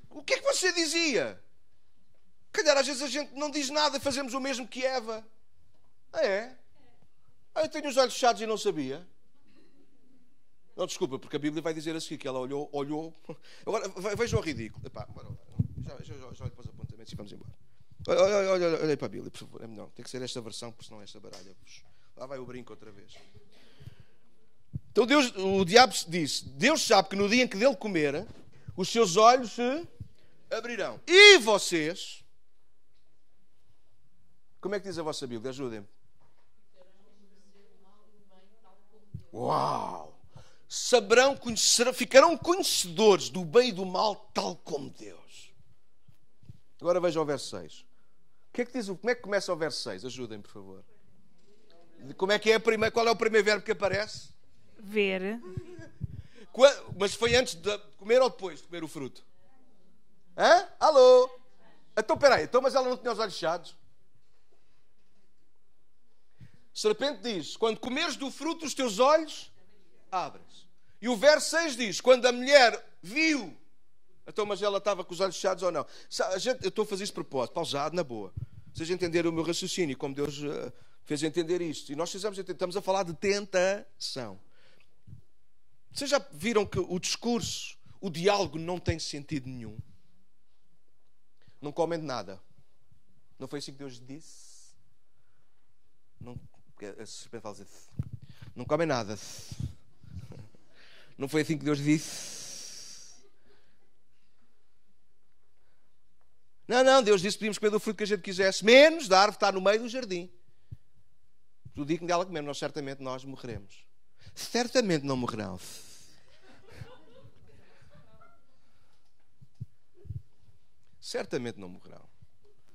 O que é que você dizia? Calhar às vezes a gente não diz nada e fazemos o mesmo que Eva. Eu tenho os olhos fechados e não sabia. Não, desculpa, porque a Bíblia vai dizer assim, que ela olhou... Agora, vejam o ridículo. Epá, já olho para os apontamentos e vamos embora. Olha aí para a Bíblia, por favor. Não, tem que ser esta versão, porque senão esta baralha. Lá vai o brinco outra vez. Então o diabo disse, Deus sabe que no dia em que dele comer, os seus olhos se abrirão. E vocês... Como é que diz a vossa Bíblia? Ajudem-me. Uau! Ficarão conhecedores do bem e do mal, tal como Deus. Agora vejam o verso 6. O que é que diz? Como é que começa o verso 6? Ajudem, por favor. Como é que é qual é o primeiro verbo que aparece? Ver. Mas foi antes de comer ou depois de comer o fruto? Alô? Então, peraí, mas ela não tinha os olhos fechados? A serpente diz, quando comeres do fruto, os teus olhos abrem-se. E o verso 6 diz, quando a mulher viu, então, mas ela estava com os olhos fechados ou não? Eu estou a fazer isto de propósito, pausado, na boa. Vocês entenderam o meu raciocínio, como Deus fez entender isto. E nós estamos a falar de tentação. Vocês já viram que o discurso, o diálogo não tem sentido nenhum? Não comem de nada. Não foi assim que Deus disse? Não, a serpente fala assim, não comem nada. Não foi assim que Deus disse? Não, Deus disse que podíamos comer do fruto que a gente quisesse, menos da árvore que está no meio do jardim. Do dia que dela comermos, certamente nós morreremos. Certamente não morrerão. Certamente não morrerão.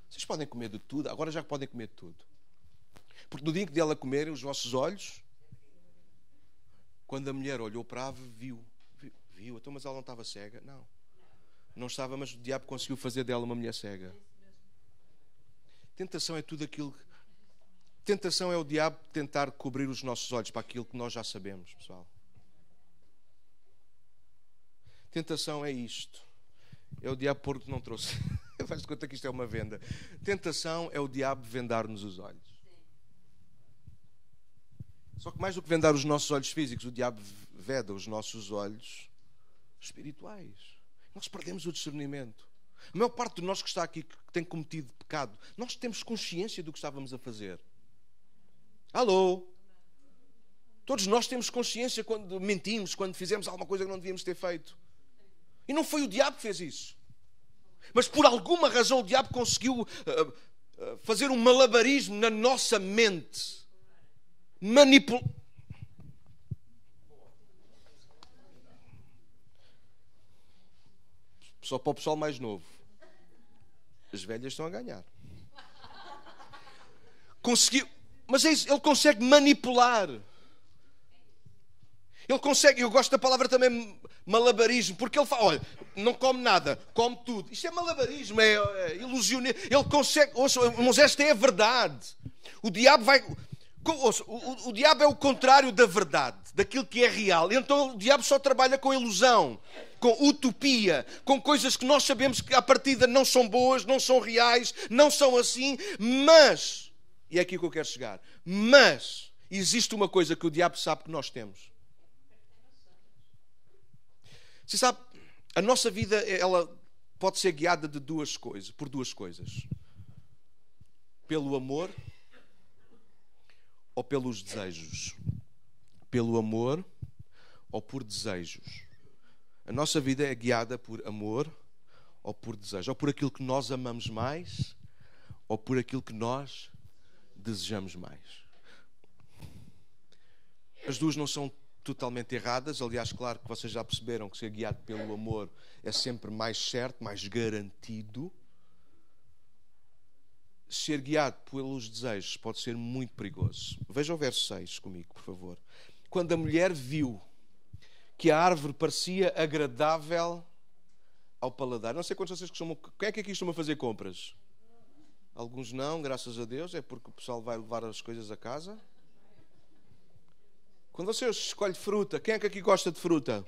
Vocês podem comer de tudo, agora já podem comer de tudo. Porque no dia que dela comerem, os vossos olhos, quando a mulher olhou para a árvore, viu, então, mas ela não estava cega? Não estava, mas o diabo conseguiu fazer dela uma mulher cega. Tentação é tudo aquilo. Tentação é o diabo tentar cobrir os nossos olhos para aquilo que nós já sabemos, pessoal. Tentação é isto. É o diabo pôr que não trouxe. Faz de conta que isto é uma venda. Tentação é o diabo vendar-nos os olhos. Só que mais do que vendar os nossos olhos físicos, o diabo veda os nossos olhos espirituais. Nós perdemos o discernimento. A maior parte de nós que está aqui, que tem cometido pecado, nós temos consciência do que estávamos a fazer. Alô? Todos nós temos consciência quando mentimos, quando fizemos alguma coisa que não devíamos ter feito. E não foi o diabo que fez isso. Mas por alguma razão o diabo conseguiu fazer um malabarismo na nossa mente. Só para o pessoal mais novo. As velhas estão a ganhar. Conseguiu. Mas é isso, ele consegue manipular. Ele consegue, eu gosto da palavra também malabarismo, porque ele fala, olha, não come nada, come tudo. Isto é malabarismo, é ilusionismo. Ele consegue, ouça, mas esta é a verdade. O diabo vai... Ouça, o diabo é o contrário da verdade, daquilo que é real. Então o diabo só trabalha com ilusão, com utopia, com coisas que nós sabemos que à partida não são boas, não são reais, não são assim, mas, e é aqui que eu quero chegar, mas existe uma coisa que o diabo sabe que nós temos. Você sabe, a nossa vida ela pode ser guiada por duas coisas. Pelo amor ou pelos desejos. Pelo amor ou por desejos. A nossa vida é guiada por amor ou por desejo. Ou por aquilo que nós amamos mais ou por aquilo que nós desejamos mais. As duas não são totalmente erradas. Aliás, claro que vocês já perceberam que ser guiado pelo amor é sempre mais certo, mais garantido. Ser guiado pelos desejos pode ser muito perigoso. Veja o verso 6 comigo, por favor. Quando a mulher viu que a árvore parecia agradável ao paladar. Não sei quantos de vocês costumam... Quem é que aqui costuma fazer compras? Alguns não, graças a Deus. É porque o pessoal vai levar as coisas a casa. Quando você escolhe fruta, quem é que aqui gosta de fruta?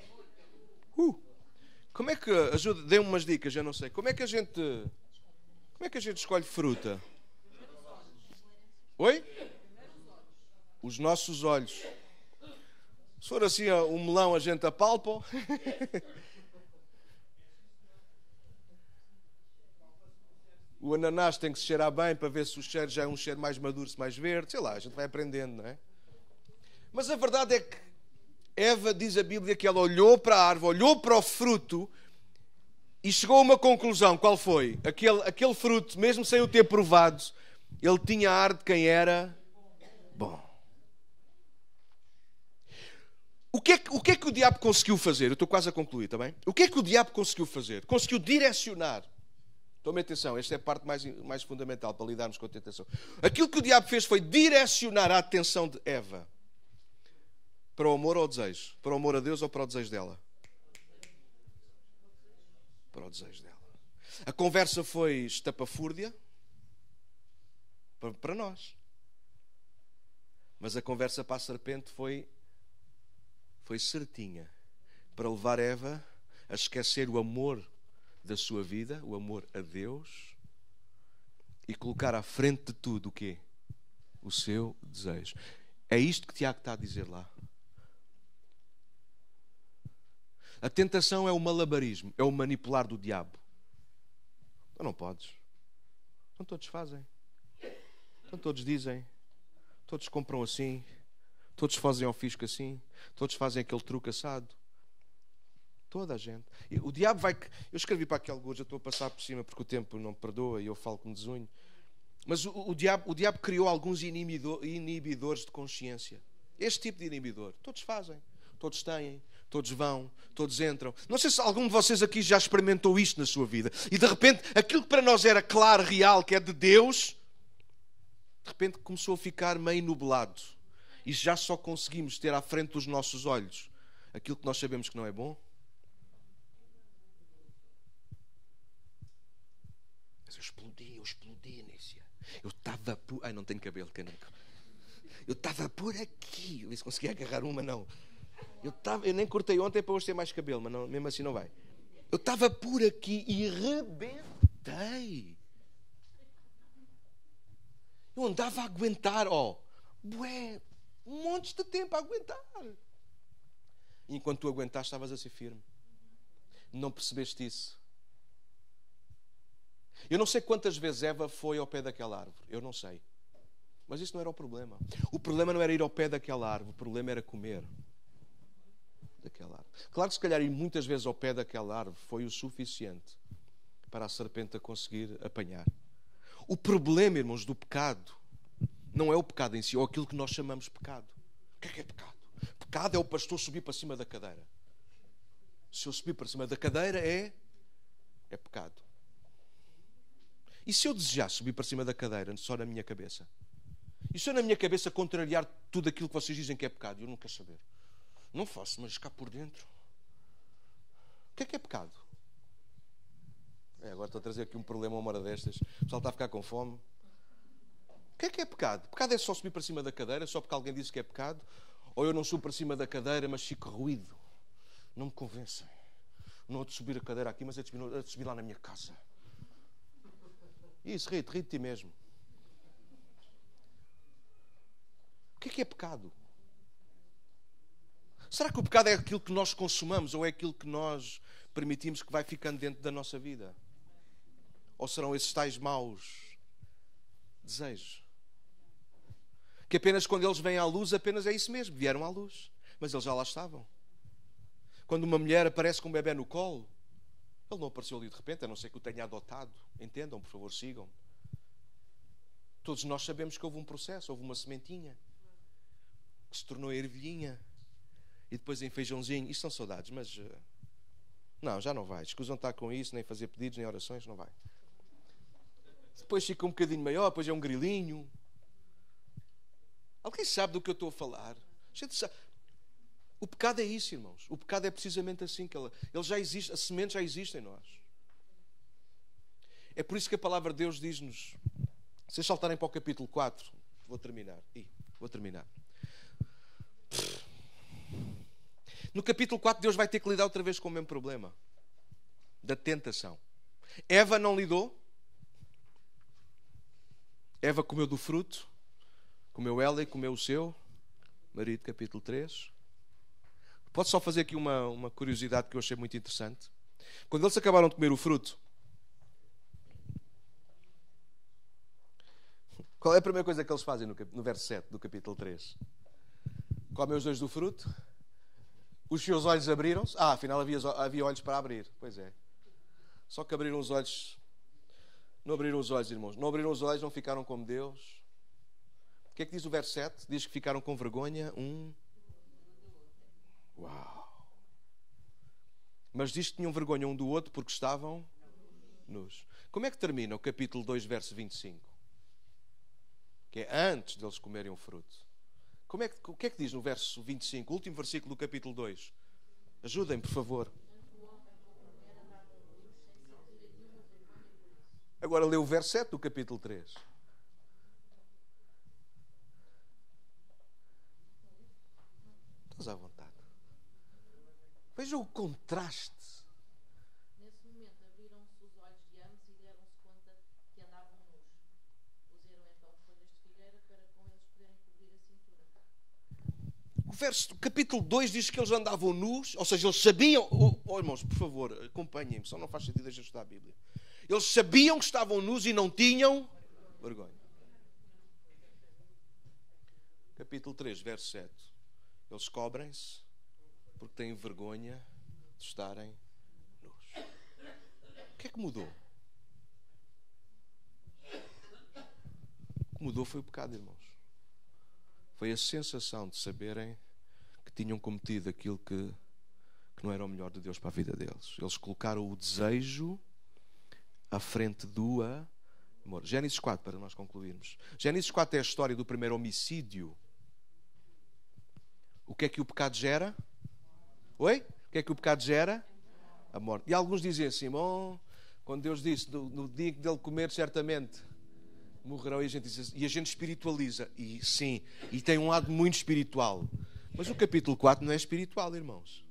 Como é que... Dê umas dicas, eu não sei. Como é que a gente escolhe fruta? Oi? Os nossos olhos. Se for assim, um melão a gente apalpa. O ananás tem que se cheirar bem para ver se o cheiro já é um cheiro mais maduro, se mais verde. Sei lá, a gente vai aprendendo, não é? Mas a verdade é que Eva, diz a Bíblia, que ela olhou para a árvore, olhou para o fruto e chegou a uma conclusão. Qual foi? Aquele fruto, mesmo sem o ter provado, ele tinha ar de quem era bom. O que é que o diabo conseguiu fazer? Eu estou quase a concluir, está bem? O que é que o diabo conseguiu fazer? Conseguiu direcionar. Tomem atenção, esta é a parte mais fundamental para lidarmos com a tentação. Aquilo que o diabo fez foi direcionar a atenção de Eva para o amor ou o desejo? Para o amor a Deus ou para o desejo dela? Para o desejo dela. A conversa foi estapafúrdia para nós. Mas a conversa para a serpente foi certinha, para levar Eva a esquecer o amor da sua vida, o amor a Deus, e colocar à frente de tudo o quê? O seu desejo. É isto que Tiago está a dizer lá. A tentação é o malabarismo, é o manipular do diabo. Tu não podes. Então todos fazem. Então todos dizem. Todos compram assim. Todos fazem ao fisco assim. Todos fazem aquele truque assado. Toda a gente. E o diabo vai... Eu escrevi para aquele alguns, eu estou a passar por cima porque o tempo não me perdoa e eu falo com desunho. Mas o diabo criou alguns inibidores de consciência. Este tipo de inibidor. Todos fazem. Todos têm. Todos vão. Todos entram. Não sei se algum de vocês aqui já experimentou isto na sua vida. E de repente, aquilo que para nós era claro, real, que é de Deus, de repente começou a ficar meio nublado. E já só conseguimos ter à frente dos nossos olhos aquilo que nós sabemos que não é bom. Mas eu explodi, Nícia. Eu estava por... Ai, não tenho cabelo, caneco. Eu estava por aqui. Eu disse, consegui agarrar uma, não. Eu nem cortei ontem para hoje ter mais cabelo, mas não, mesmo assim não vai. Eu estava por aqui e rebentei. Eu andava a aguentar, montes de tempo a aguentar. E enquanto tu aguentaste, estavas a ser firme. Não percebeste isso? Eu não sei quantas vezes Eva foi ao pé daquela árvore. Eu não sei. Mas isso não era o problema. O problema não era ir ao pé daquela árvore. O problema era comer daquela árvore. Claro que se calhar ir muitas vezes ao pé daquela árvore foi o suficiente para a serpente a conseguir apanhar. O problema, irmãos, do pecado não é o pecado em si, ou aquilo que nós chamamos de pecado. O que é pecado? Pecado é o pastor subir para cima da cadeira. Se eu subir para cima da cadeira é pecado. E se eu desejar subir para cima da cadeira só na minha cabeça? E se eu na minha cabeça contrariar tudo aquilo que vocês dizem que é pecado? Eu não quero saber. Não faço, mas cá por dentro. O que é pecado? Agora estou a trazer aqui um problema a uma hora destas. O pessoal está a ficar com fome. O que é pecado? Pecado é só subir para cima da cadeira, só porque alguém disse que é pecado? Ou eu não subo para cima da cadeira, mas fico ruído? Não me convencem. Não é de subir a cadeira aqui, mas é de subir lá na minha casa. Isso, ri de ti mesmo. O que é pecado? Será que o pecado é aquilo que nós consumamos ou é aquilo que nós permitimos que vai ficando dentro da nossa vida? Ou serão esses tais maus desejos? Que apenas quando eles vêm à luz, apenas é isso mesmo, vieram à luz. Mas eles já lá estavam. Quando uma mulher aparece com um bebê no colo, ele não apareceu ali de repente, a não ser que o tenha adotado. Entendam, por favor, sigam. Todos nós sabemos que houve um processo, houve uma sementinha que se tornou ervilhinha e depois em feijãozinho. Isto são saudades, mas não, já não vai. Escusam estar com isso, nem fazer pedidos, nem orações, não vai. Depois fica um bocadinho maior, depois é um grilinho. Alguém sabe do que eu estou a falar? A gente sabe. O pecado é isso, irmãos. O pecado é precisamente assim que ele já existe, a semente já existe em nós. É por isso que a palavra de Deus diz-nos, se vocês saltarem para o capítulo 4, vou terminar. No capítulo 4 Deus vai ter que lidar outra vez com o mesmo problema da tentação. Eva não lidou. Eva comeu do fruto, comeu ela e comeu o seu marido, capítulo 3. Posso só fazer aqui uma curiosidade que eu achei muito interessante. Quando eles acabaram de comer o fruto, qual é a primeira coisa que eles fazem no verso 7 do capítulo 3? Comem os dois do fruto, os seus olhos abriram-se. Afinal havia olhos para abrir. Pois é. Só que abriram os olhos. Não abriram os olhos, irmãos. Não abriram os olhos, não ficaram como Deus. O que é que diz o verso 7? Diz que ficaram com vergonha. Uau! Mas diz que tinham vergonha um do outro porque estavam nus. Como é que termina o capítulo 2, verso 25? Que é antes deles comerem o fruto. O que é que diz no verso 25, o último versículo do capítulo 2? Ajudem, por favor. Agora lê o verso 7 do capítulo 3. Estás à vontade. Veja o contraste. Nesse momento abriram-se os olhos de ambos e deram-se conta que andavam nus. Puseram então folhas de figueira para com eles poderem cobrir a cintura. O verso, capítulo 2 diz que eles andavam nus, ou seja, eles sabiam... Oh, irmãos, por favor, acompanhem-me, só não faz sentido a gente estudar a Bíblia. Eles sabiam que estavam nus e não tinham vergonha. Capítulo 3, verso 7. Eles cobrem-se porque têm vergonha de estarem nus. O que é que mudou? O que mudou foi o pecado, irmãos. Foi a sensação de saberem que tinham cometido aquilo que não era o melhor de Deus para a vida deles. Eles colocaram o desejo à frente do amor. Gênesis 4, para nós concluirmos. Gênesis 4 é a história do primeiro homicídio. O que é que o pecado gera? Oi? O que é que o pecado gera? A morte. E alguns dizem assim, bom, quando Deus disse, no dia dele comer, certamente morrerão, e a gente diz assim, e a gente espiritualiza. E sim, e tem um lado muito espiritual. Mas o capítulo 4 não é espiritual, irmãos.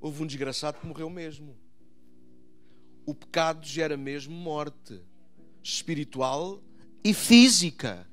Houve um desgraçado que morreu mesmo. O pecado gera mesmo morte espiritual e física.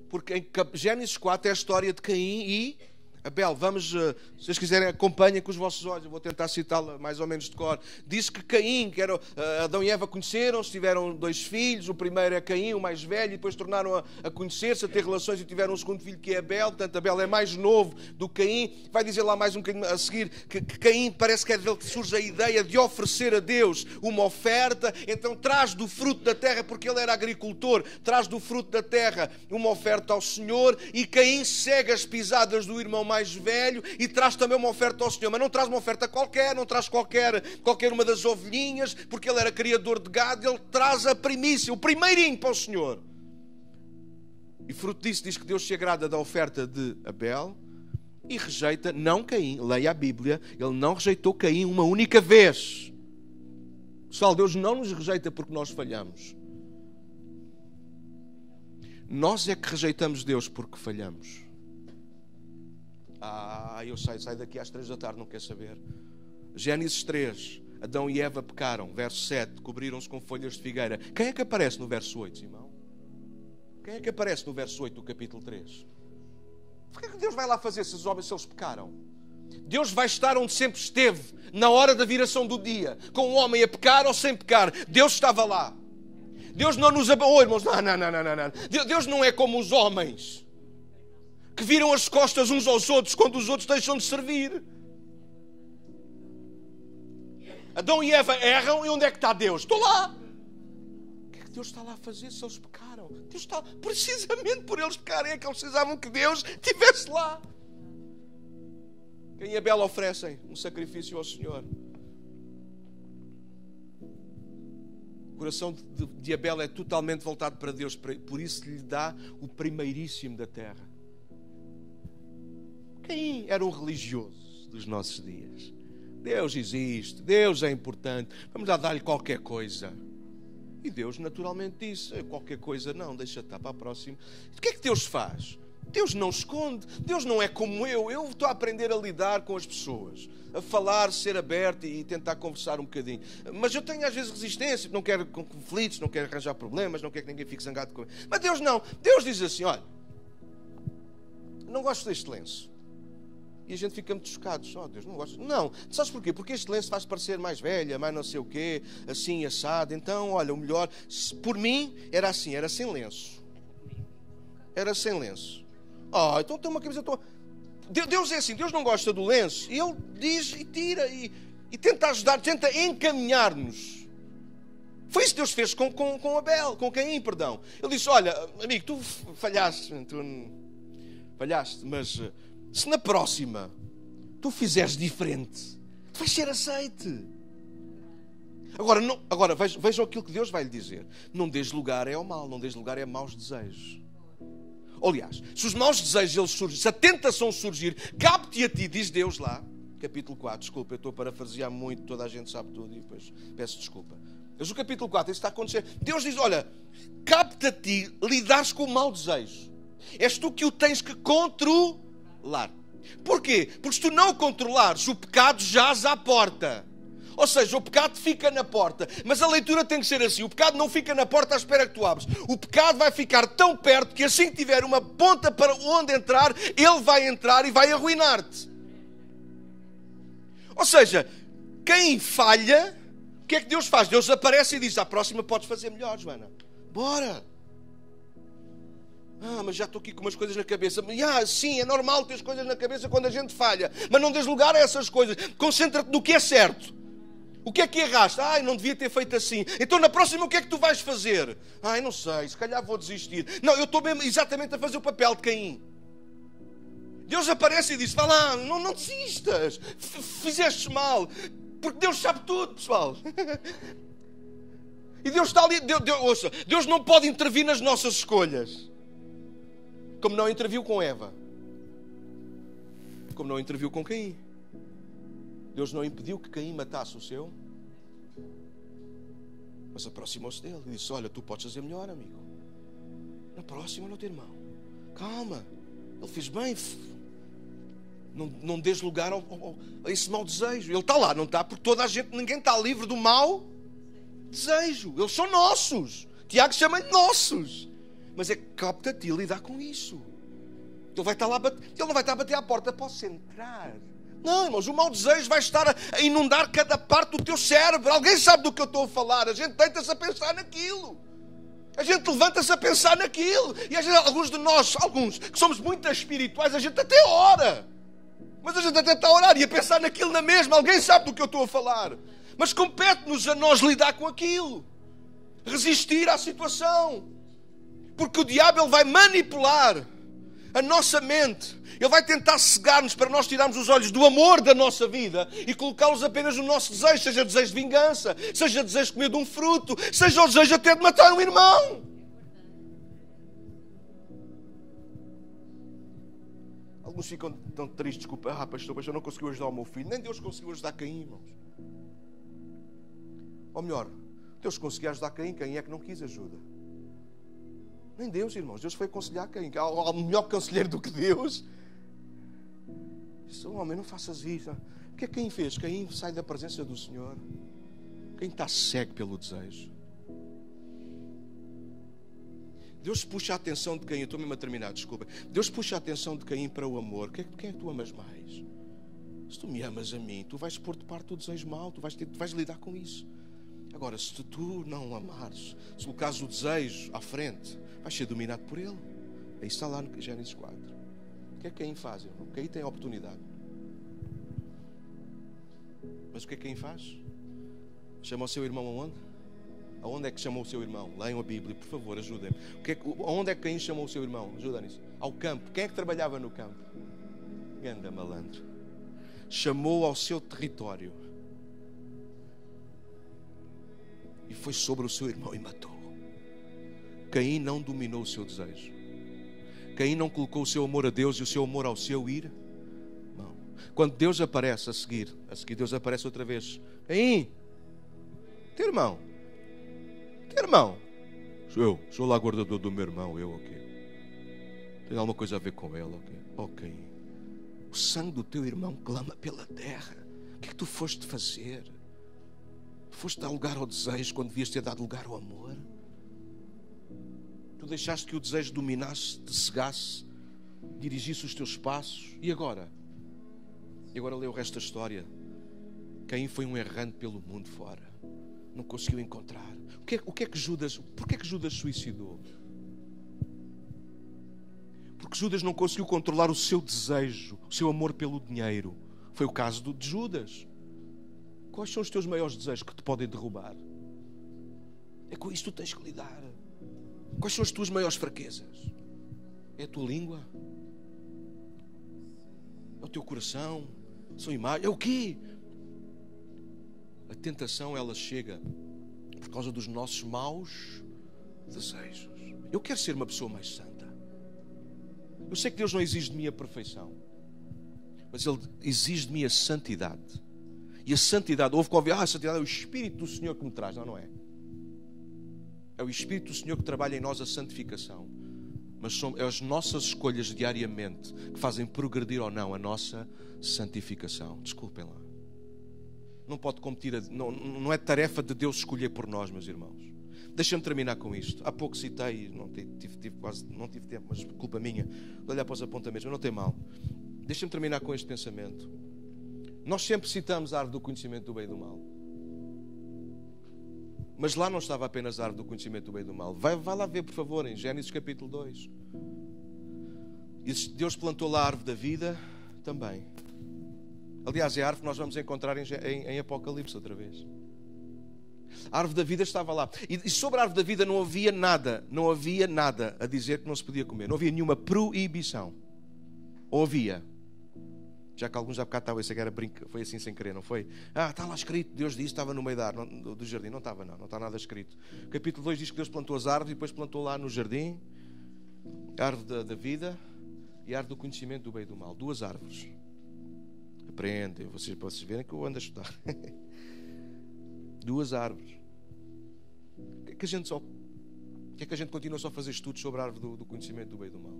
Porque em Gênesis 4 é a história de Caim e Abel. Vamos, se vocês quiserem, acompanhem com os vossos olhos. Eu vou tentar citá-la mais ou menos de cor. Diz que Caim, que era Adão e Eva, conheceram-se, tiveram 2 filhos. O primeiro é Caim, o mais velho, e depois tornaram a conhecer-se, a ter relações, e tiveram um segundo filho que é Abel. Portanto, Abel é mais novo do que Caim. Vai dizer lá mais um bocadinho a seguir que Caim parece que é dele que surge a ideia de oferecer a Deus uma oferta. Então traz do fruto da terra, porque ele era agricultor, traz do fruto da terra uma oferta ao Senhor, e Caim segue as pisadas do irmão mais velho e traz também uma oferta ao Senhor. Mas não traz uma oferta qualquer, não traz qualquer uma das ovelhinhas, porque ele era criador de gado. Ele traz a primícia, o primeirinho para o Senhor. E fruto disso diz que Deus se agrada da oferta de Abel e rejeita, não Caim. Leia a Bíblia, ele não rejeitou Caim uma única vez. Pessoal, Deus não nos rejeita porque nós falhamos. Nós é que rejeitamos Deus porque falhamos. Eu saio daqui às 3 da tarde, não quer saber. Gênesis 3, Adão e Eva pecaram. Verso 7, cobriram-se com folhas de figueira. Quem é que aparece no verso 8, irmão? Quem é que aparece no verso 8 do capítulo 3? Por que é que Deus vai lá fazer esses homens se eles pecaram? Deus vai estar onde sempre esteve, na hora da viração do dia, com o homem a pecar ou sem pecar. Deus estava lá. Deus não nos abandonou, irmãos. Não. Deus não é como os homens que viram as costas uns aos outros quando os outros deixam de servir. Adão e Eva erram, e onde é que está Deus? Estou lá. O que é que Deus está lá a fazer se eles pecaram? Deus está, precisamente por eles pecarem, é que eles precisavam que Deus estivesse lá. Caim e Abel oferecem um sacrifício ao Senhor. O coração de Abel é totalmente voltado para Deus, por isso lhe dá o primeiríssimo da terra. Caim era um religioso dos nossos dias. Deus existe, Deus é importante, vamos lá dar-lhe qualquer coisa. E Deus naturalmente disse, qualquer coisa não, deixa estar para a próxima. O que é que Deus faz? Deus não esconde, Deus não é como eu estou a aprender a lidar com as pessoas, a falar, ser aberto e tentar conversar um bocadinho. Mas eu tenho às vezes resistência, não quero conflitos, não quero arranjar problemas, não quero que ninguém fique zangado comigo. Mas Deus não, Deus diz assim, olha, não gosto deste lenço. E a gente fica muito chocado. Deus não gosta. Não. Sabes porquê? Porque este lenço faz parecer mais velha, mais não sei o quê, assim, assado. Então, olha, o melhor, por mim, era assim, era sem lenço. Era sem lenço. Então tem uma camisa... Deus é assim, Deus não gosta do lenço. E Ele diz e tira e tenta ajudar, tenta encaminhar-nos. Foi isso que Deus fez com Abel, com Caim, perdão. Ele disse, olha, amigo, tu falhaste, mas... se na próxima tu fizeres diferente, tu vais ser aceite. Agora vejam aquilo que Deus vai lhe dizer. Não dês lugar ao mal, não dês lugar a maus desejos. Aliás, se os maus desejos eles surgem, se a tentação surgir, cabe-te a ti, diz Deus lá, capítulo 4, desculpa, eu estou a parafrasear muito, toda a gente sabe tudo e depois peço desculpa. Mas o capítulo 4, isso está a acontecer. Deus diz, olha, cabe-te a ti lidares com o mau desejo. És tu que o tens que controlar. Porquê? Porque se tu não o controlares, o pecado jaz à porta. Ou seja, o pecado fica na porta. Mas a leitura tem que ser assim. O pecado não fica na porta à espera que tu abres. O pecado vai ficar tão perto que assim que tiver uma ponta para onde entrar, ele vai entrar e vai arruinar-te. Ou seja, quem falha, o que é que Deus faz? Deus aparece e diz, à próxima podes fazer melhor, Joana. Bora. Mas já estou aqui com umas coisas na cabeça. Sim, é normal ter as coisas na cabeça quando a gente falha. Mas não dês lugar a essas coisas. Concentra-te no que é certo. O que é que erraste? Não devia ter feito assim. Então na próxima o que é que tu vais fazer? Não sei, se calhar vou desistir. Não, eu estou mesmo exatamente a fazer o papel de Caim. Deus aparece e diz, vá lá, não desistas. Fizeste mal. Porque Deus sabe tudo, pessoal. E Deus está ali, ouça, Deus não pode intervir nas nossas escolhas. Como não interviu com Eva. Como não interviu com Caim. Deus não impediu que Caim matasse o seu, mas aproximou-se dele e disse, olha, tu podes fazer melhor, amigo. Na próxima, não teu irmão. Calma, ele fez bem. Não dês lugar a esse mau desejo. Ele está lá, não está? Porque toda a gente, ninguém está livre do mau desejo. Eles são nossos. Tiago chama-lhe nossos. Mas é que cabe-te a ti lidar com isso. Ele vai estar lá, ele não vai estar a bater à porta. Posso entrar? Não, irmãos, o mau desejo vai estar a inundar cada parte do teu cérebro. Alguém sabe do que eu estou a falar. A gente deita-se a pensar naquilo. A gente levanta-se a pensar naquilo. E a gente, alguns de nós, que somos muito espirituais, a gente até ora. Mas a gente até está a orar e a pensar naquilo na mesma. Alguém sabe do que eu estou a falar. Mas compete-nos a nós lidar com aquilo. Resistir à situação. Porque o diabo ele vai manipular a nossa mente. Ele vai tentar cegar-nos para nós tirarmos os olhos do amor da nossa vida e colocá-los apenas no nosso desejo, seja desejo de vingança, seja desejo de comer de um fruto, seja o desejo até de matar um irmão. Alguns ficam tão tristes, desculpa, pastor, mas eu não consegui ajudar o meu filho. Nem Deus conseguiu ajudar Caim, irmãos. Ou melhor, Deus conseguiu ajudar Caim, Caim é que não quis ajuda. Nem Deus, irmãos. Deus foi aconselhar Caim. Há melhor conselheiro do que Deus. Disse, homem, não faças isso. O que é que Caim fez? Caim sai da presença do Senhor. Caim está cego pelo desejo. Deus puxa a atenção de Caim. Eu estou mesmo a terminar, desculpa. Deus puxa a atenção de Caim para o amor. Quem é que tu amas mais? Se tu me amas a mim, tu vais pôr de parte o desejo mau. Tu vais lidar com isso. Agora, se tu não amares, se colocares o desejo à frente, vais ser dominado por ele. Aí está lá no Gênesis 4. O que é que Caim faz, irmão? Caim tem a oportunidade. Mas o que é que Caim faz? Chama o seu irmão aonde? Aonde é que chamou o seu irmão? Leiam a Bíblia, por favor, ajudem-me. Aonde é que Caim chamou o seu irmão? Ajuda nisso. Ao campo. Quem é que trabalhava no campo? Ganda malandro. Chamou ao seu território. E foi sobre o seu irmão e matou. Caim não dominou o seu desejo. Caim não colocou o seu amor a Deus e o seu amor ao seu irmão. Quando Deus aparece a seguir Deus aparece outra vez. Caim, teu irmão. Sou lá guardador do meu irmão, ok. Tem alguma coisa a ver com ele, ok. O sangue do teu irmão clama pela terra. O que é que tu foste fazer? Foste dar lugar ao desejo quando devias ter dado lugar ao amor? Tu deixaste que o desejo dominasse, te cegasse, dirigisse os teus passos. E agora? E agora lê o resto da história. Caim foi um errante pelo mundo fora. Não conseguiu encontrar. Porquê que Judas suicidou? Porque Judas não conseguiu controlar o seu desejo, o seu amor pelo dinheiro. Foi o caso de Judas. Quais são os teus maiores desejos que te podem derrubar? É com isso que tu tens que lidar. Quais são as tuas maiores fraquezas? É a tua língua? É o teu coração? São imagens? É o quê? A tentação, ela chega por causa dos nossos maus desejos. Eu quero ser uma pessoa mais santa. Eu sei que Deus não exige de mim a perfeição, mas Ele exige de mim a santidade. E a santidade, houve convite, a santidade é o Espírito do Senhor que me traz. Não é? É o Espírito do Senhor que trabalha em nós a santificação. Mas são as nossas escolhas diariamente que fazem progredir ou não a nossa santificação. Desculpem lá. Não pode competir, não é tarefa de Deus escolher por nós, meus irmãos. Deixa-me terminar com isto. Há pouco citei, não tive tempo, mas culpa minha, de olhar para os apontamentos, mas não tem mal. Deixa-me terminar com este pensamento. Nós sempre citamos a árvore do conhecimento do bem e do mal. Mas lá não estava apenas a árvore do conhecimento do bem e do mal. Vai lá ver, por favor, em Gênesis capítulo 2. E Deus plantou lá a árvore da vida também. Aliás, é a árvore que nós vamos encontrar em Apocalipse outra vez. A árvore da vida estava lá. E sobre a árvore da vida não havia nada a dizer que não se podia comer. Não havia nenhuma proibição. Ou havia? Já que alguns já bocado estavam, isso era foi assim sem querer, não foi? Está lá escrito, Deus disse, estava no meio do jardim. Não estava, não está nada escrito. O capítulo 2 diz que Deus plantou as árvores e depois plantou lá no jardim a árvore da vida e a árvore do conhecimento do bem e do mal. 2 árvores. Aprendem, vocês verem que eu ando a estudar. 2 árvores. Por que é que a gente continua só a fazer estudos sobre a árvore do conhecimento do bem e do mal?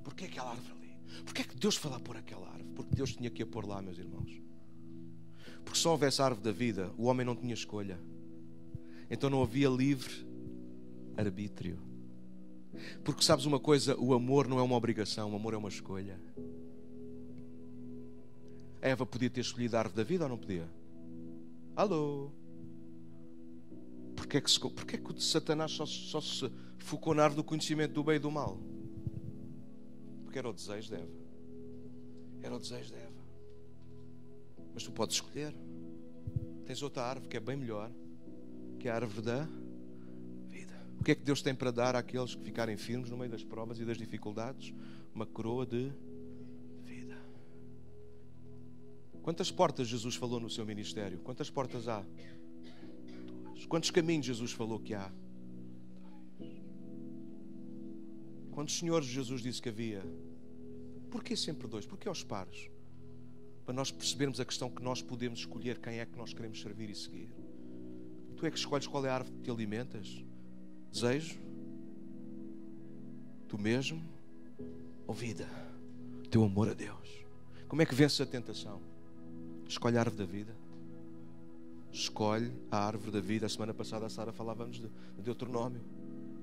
Porquê aquela árvore ali? Porquê é que Deus foi lá pôr aquela árvore? Porque Deus tinha que a pôr lá, meus irmãos. Porque se houvesse a árvore da vida, o homem não tinha escolha. Então não havia livre arbítrio. Porque sabes uma coisa? O amor não é uma obrigação, o amor é uma escolha. A Eva podia ter escolhido a árvore da vida ou não podia? Alô? Porquê é que o Satanás só se focou na árvore do conhecimento do bem e do mal? Porque era o desejo de Eva. Era o desejo de Eva. Mas tu podes escolher. Tens outra árvore que é bem melhor, que é a árvore da vida. O que é que Deus tem para dar àqueles que ficarem firmes no meio das provas e das dificuldades? Uma coroa de vida. Quantas portas Jesus falou no seu ministério? Quantas portas há? 2. Quantos caminhos Jesus falou que há? 2. Quantos senhores Jesus disse que havia? Porquê sempre 2? Porquê aos pares? Para nós percebermos a questão que nós podemos escolher quem é que nós queremos servir e seguir. Tu é que escolhes qual é a árvore que te alimentas? Desejo? Tu mesmo? Ou vida? Teu amor a Deus? Como é que vences a tentação? Escolhe a árvore da vida. Escolhe a árvore da vida. A semana passada a Sara falávamos de Deuteronômio.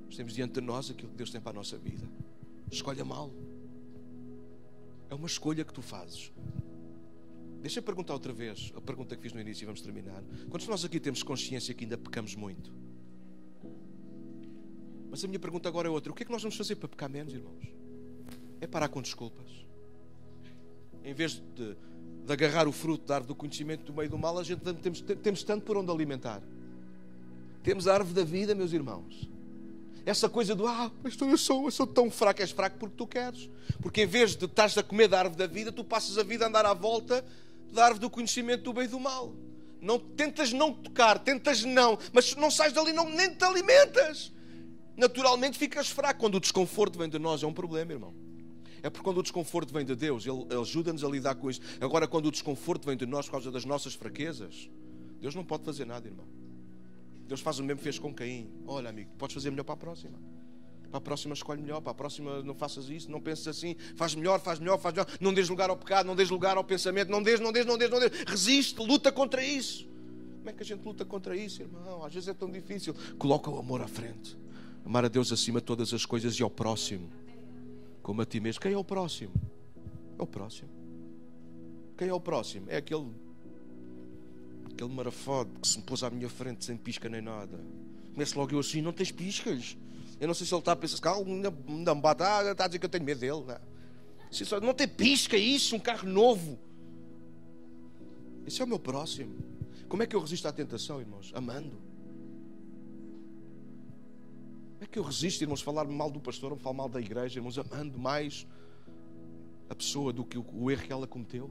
Nós temos diante de nós aquilo que Deus tem para a nossa vida. Escolhe amá-lo. É uma escolha que tu fazes. Deixa eu perguntar outra vez a pergunta que fiz no início e vamos terminar. Quantos de nós aqui temos consciência que ainda pecamos muito? Mas a minha pergunta agora é outra. O que é que nós vamos fazer para pecar menos, irmãos? É parar com desculpas. Em vez de agarrar o fruto da árvore do conhecimento do meio do mal, a gente temos tanto por onde alimentar. Temos a árvore da vida, meus irmãos. Essa coisa do, pastor, eu sou tão fraco. És fraco porque tu queres. Porque em vez de estás a comer da árvore da vida, tu passas a vida a andar à volta da árvore do conhecimento do bem e do mal. Não, tentas não tocar, tentas não, mas não sais dali, nem te alimentas. Naturalmente ficas fraco. Quando o desconforto vem de nós é um problema, irmão. É porque quando o desconforto vem de Deus, Ele ajuda-nos a lidar com isso. Agora, quando o desconforto vem de nós por causa das nossas fraquezas, Deus não pode fazer nada, irmão. Deus faz o mesmo que fez com Caim. Olha, amigo, podes fazer melhor para a próxima. Para a próxima escolhe melhor. Para a próxima não faças isso, não penses assim. Faz melhor. Não dês lugar ao pecado, não dês lugar ao pensamento. Não dês. Resiste, luta contra isso. Como é que a gente luta contra isso, irmão? Às vezes é tão difícil. Coloca o amor à frente. Amar a Deus acima de todas as coisas e ao próximo como a ti mesmo. Quem é o próximo? É o próximo. Quem é o próximo? É aquele marafode que se me pôs à minha frente sem pisca nem nada. Começo logo eu assim, não tens piscas? Eu não sei se ele está a pensar, não bate, está a dizer que eu tenho medo dele. Não tem pisca isso, um carro novo. Esse é o meu próximo. Como é que eu resisto à tentação, irmãos? Amando. Como é que eu resisto, irmãos, falar mal do pastor ou falar mal da igreja, irmãos, amando mais a pessoa do que o erro que ela cometeu?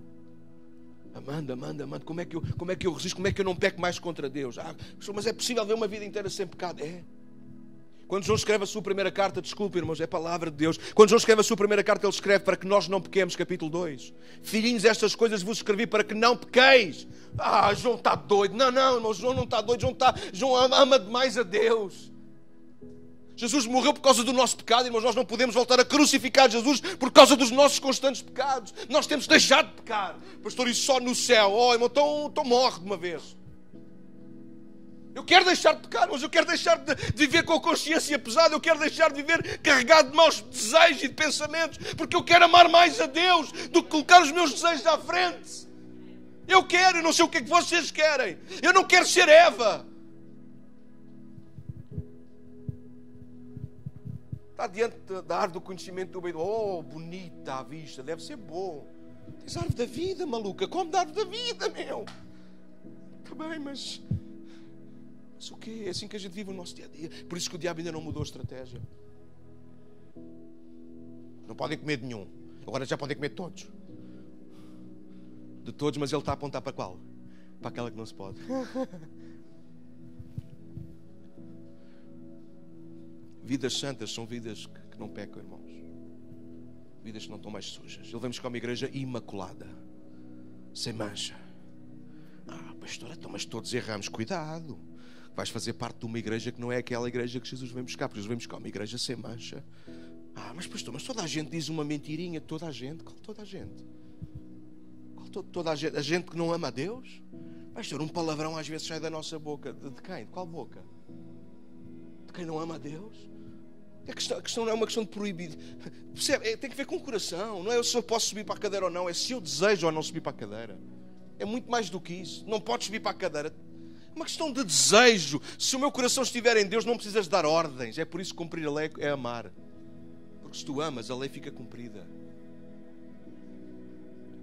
Amando. Como é que eu resisto? Como é que eu não peco mais contra Deus? Mas é possível ver uma vida inteira sem pecado? É. Quando João escreve a sua primeira carta, desculpe, irmãos, é a palavra de Deus. Quando João escreve a sua primeira carta, ele escreve para que nós não pequemos, capítulo 2. Filhinhos, estas coisas vos escrevi para que não pequeis. João está doido. Não, irmãos, João não está doido. João ama demais a Deus. Jesus morreu por causa do nosso pecado, irmãos. Nós não podemos voltar a crucificar Jesus por causa dos nossos constantes pecados. Nós temos de deixar de pecar. Pastor, isso só no céu. Oh, irmão, então morre de uma vez. Eu quero deixar de pecar, mas eu quero deixar de viver com a consciência pesada. Eu quero deixar de viver carregado de maus desejos e de pensamentos, porque eu quero amar mais a Deus do que colocar os meus desejos à frente. Eu quero, eu não sei o que é que vocês querem. Eu não quero ser Eva. Está diante da árvore do conhecimento do bem. Oh, bonita à vista, deve ser bom. Tens a árvore da vida, maluca. Come da árvore da vida, meu. Está bem, mas o quê? É assim que a gente vive o nosso dia a dia. Por isso que o diabo ainda não mudou a estratégia. Não podem comer de nenhum. Agora já podem comer de todos. De todos, mas ele está a apontar para qual? Para aquela que não se pode. Vidas santas são vidas que não pecam, irmãos. Vidas que não estão mais sujas. Ele vem buscar uma igreja imaculada, sem mancha. Pastor, então, mas todos erramos. Cuidado. Vais fazer parte de uma igreja que não é aquela igreja que Jesus vem buscar, porque Jesus vem buscar uma igreja sem mancha. Mas pastor, mas toda a gente diz uma mentirinha. Toda a gente? Qual toda a gente? Toda a gente? A gente que não ama a Deus? Pastor, um palavrão às vezes sai da nossa boca. De quem? De qual boca? De quem não ama a Deus? A questão não é uma questão de proibido. Percebe? Tem que ver com o coração. Não é se eu posso subir para a cadeira ou não. É se eu desejo ou não subir para a cadeira. É muito mais do que isso. Não podes subir para a cadeira. É uma questão de desejo. Se o meu coração estiver em Deus, não precisas dar ordens. É por isso que cumprir a lei é amar. Porque se tu amas, a lei fica cumprida.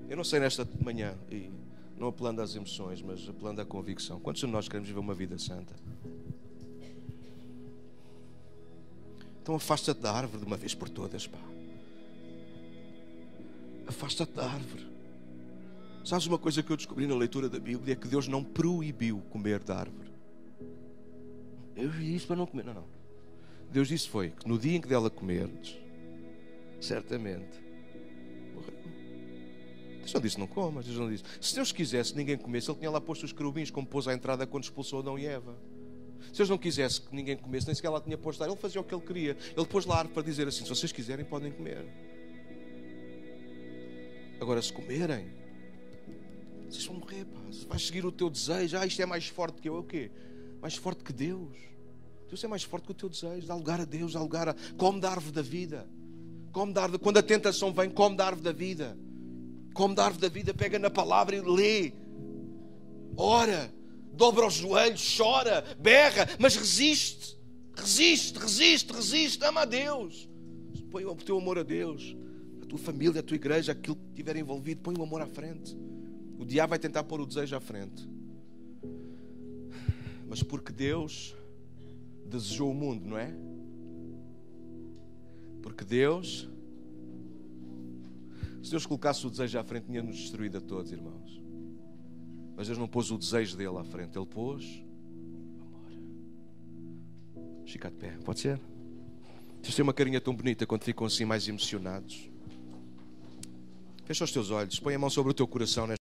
Eu não sei nesta manhã, e não apelando às emoções, mas apelando à convicção. Quantos de nós queremos viver uma vida santa? Então afasta-te da árvore de uma vez por todas, pá. Afasta-te da árvore. Sabes uma coisa que eu descobri na leitura da Bíblia? É que Deus não proibiu comer da árvore. Eu disse para não comer. Não. Deus disse foi que no dia em que dela comerdes, certamente morreu. Deus não disse não comas. Deus não disse. Se Deus quisesse ninguém comesse, Ele tinha lá posto os querubins como pôs à entrada quando expulsou Adão e Eva. Se Deus não quisesse que ninguém comesse, nem sequer lá tinha posto. Ele fazia o que Ele queria. Ele pôs lá a árvore para dizer assim: se vocês quiserem podem comer. Agora se comerem, vocês vão morrer, pá. Vais seguir o teu desejo. Isto é mais forte que eu. É o quê? Mais forte que Deus. Deus é mais forte que o teu desejo. Dá lugar a Deus, dá lugar a... Come da árvore da vida. Come da árvore... Quando a tentação vem, come da árvore da vida. Come da árvore da vida, pega na palavra e lê. Ora, dobra os joelhos, chora, berra, mas resiste. Resiste. Ama a Deus. Põe o teu amor a Deus. A tua família, a tua igreja, aquilo que estiver envolvido, põe o amor à frente. O diabo vai tentar pôr o desejo à frente. Mas porque Deus desejou o mundo, não é? Porque Deus, se Deus colocasse o desejo à frente, tinha-nos destruído a todos, irmãos. Mas Deus não pôs o desejo dele à frente. Ele pôs o amor. Fica de pé, pode ser? Vocês têm uma carinha tão bonita quando ficam assim mais emocionados. Fecha os teus olhos, põe a mão sobre o teu coração nesta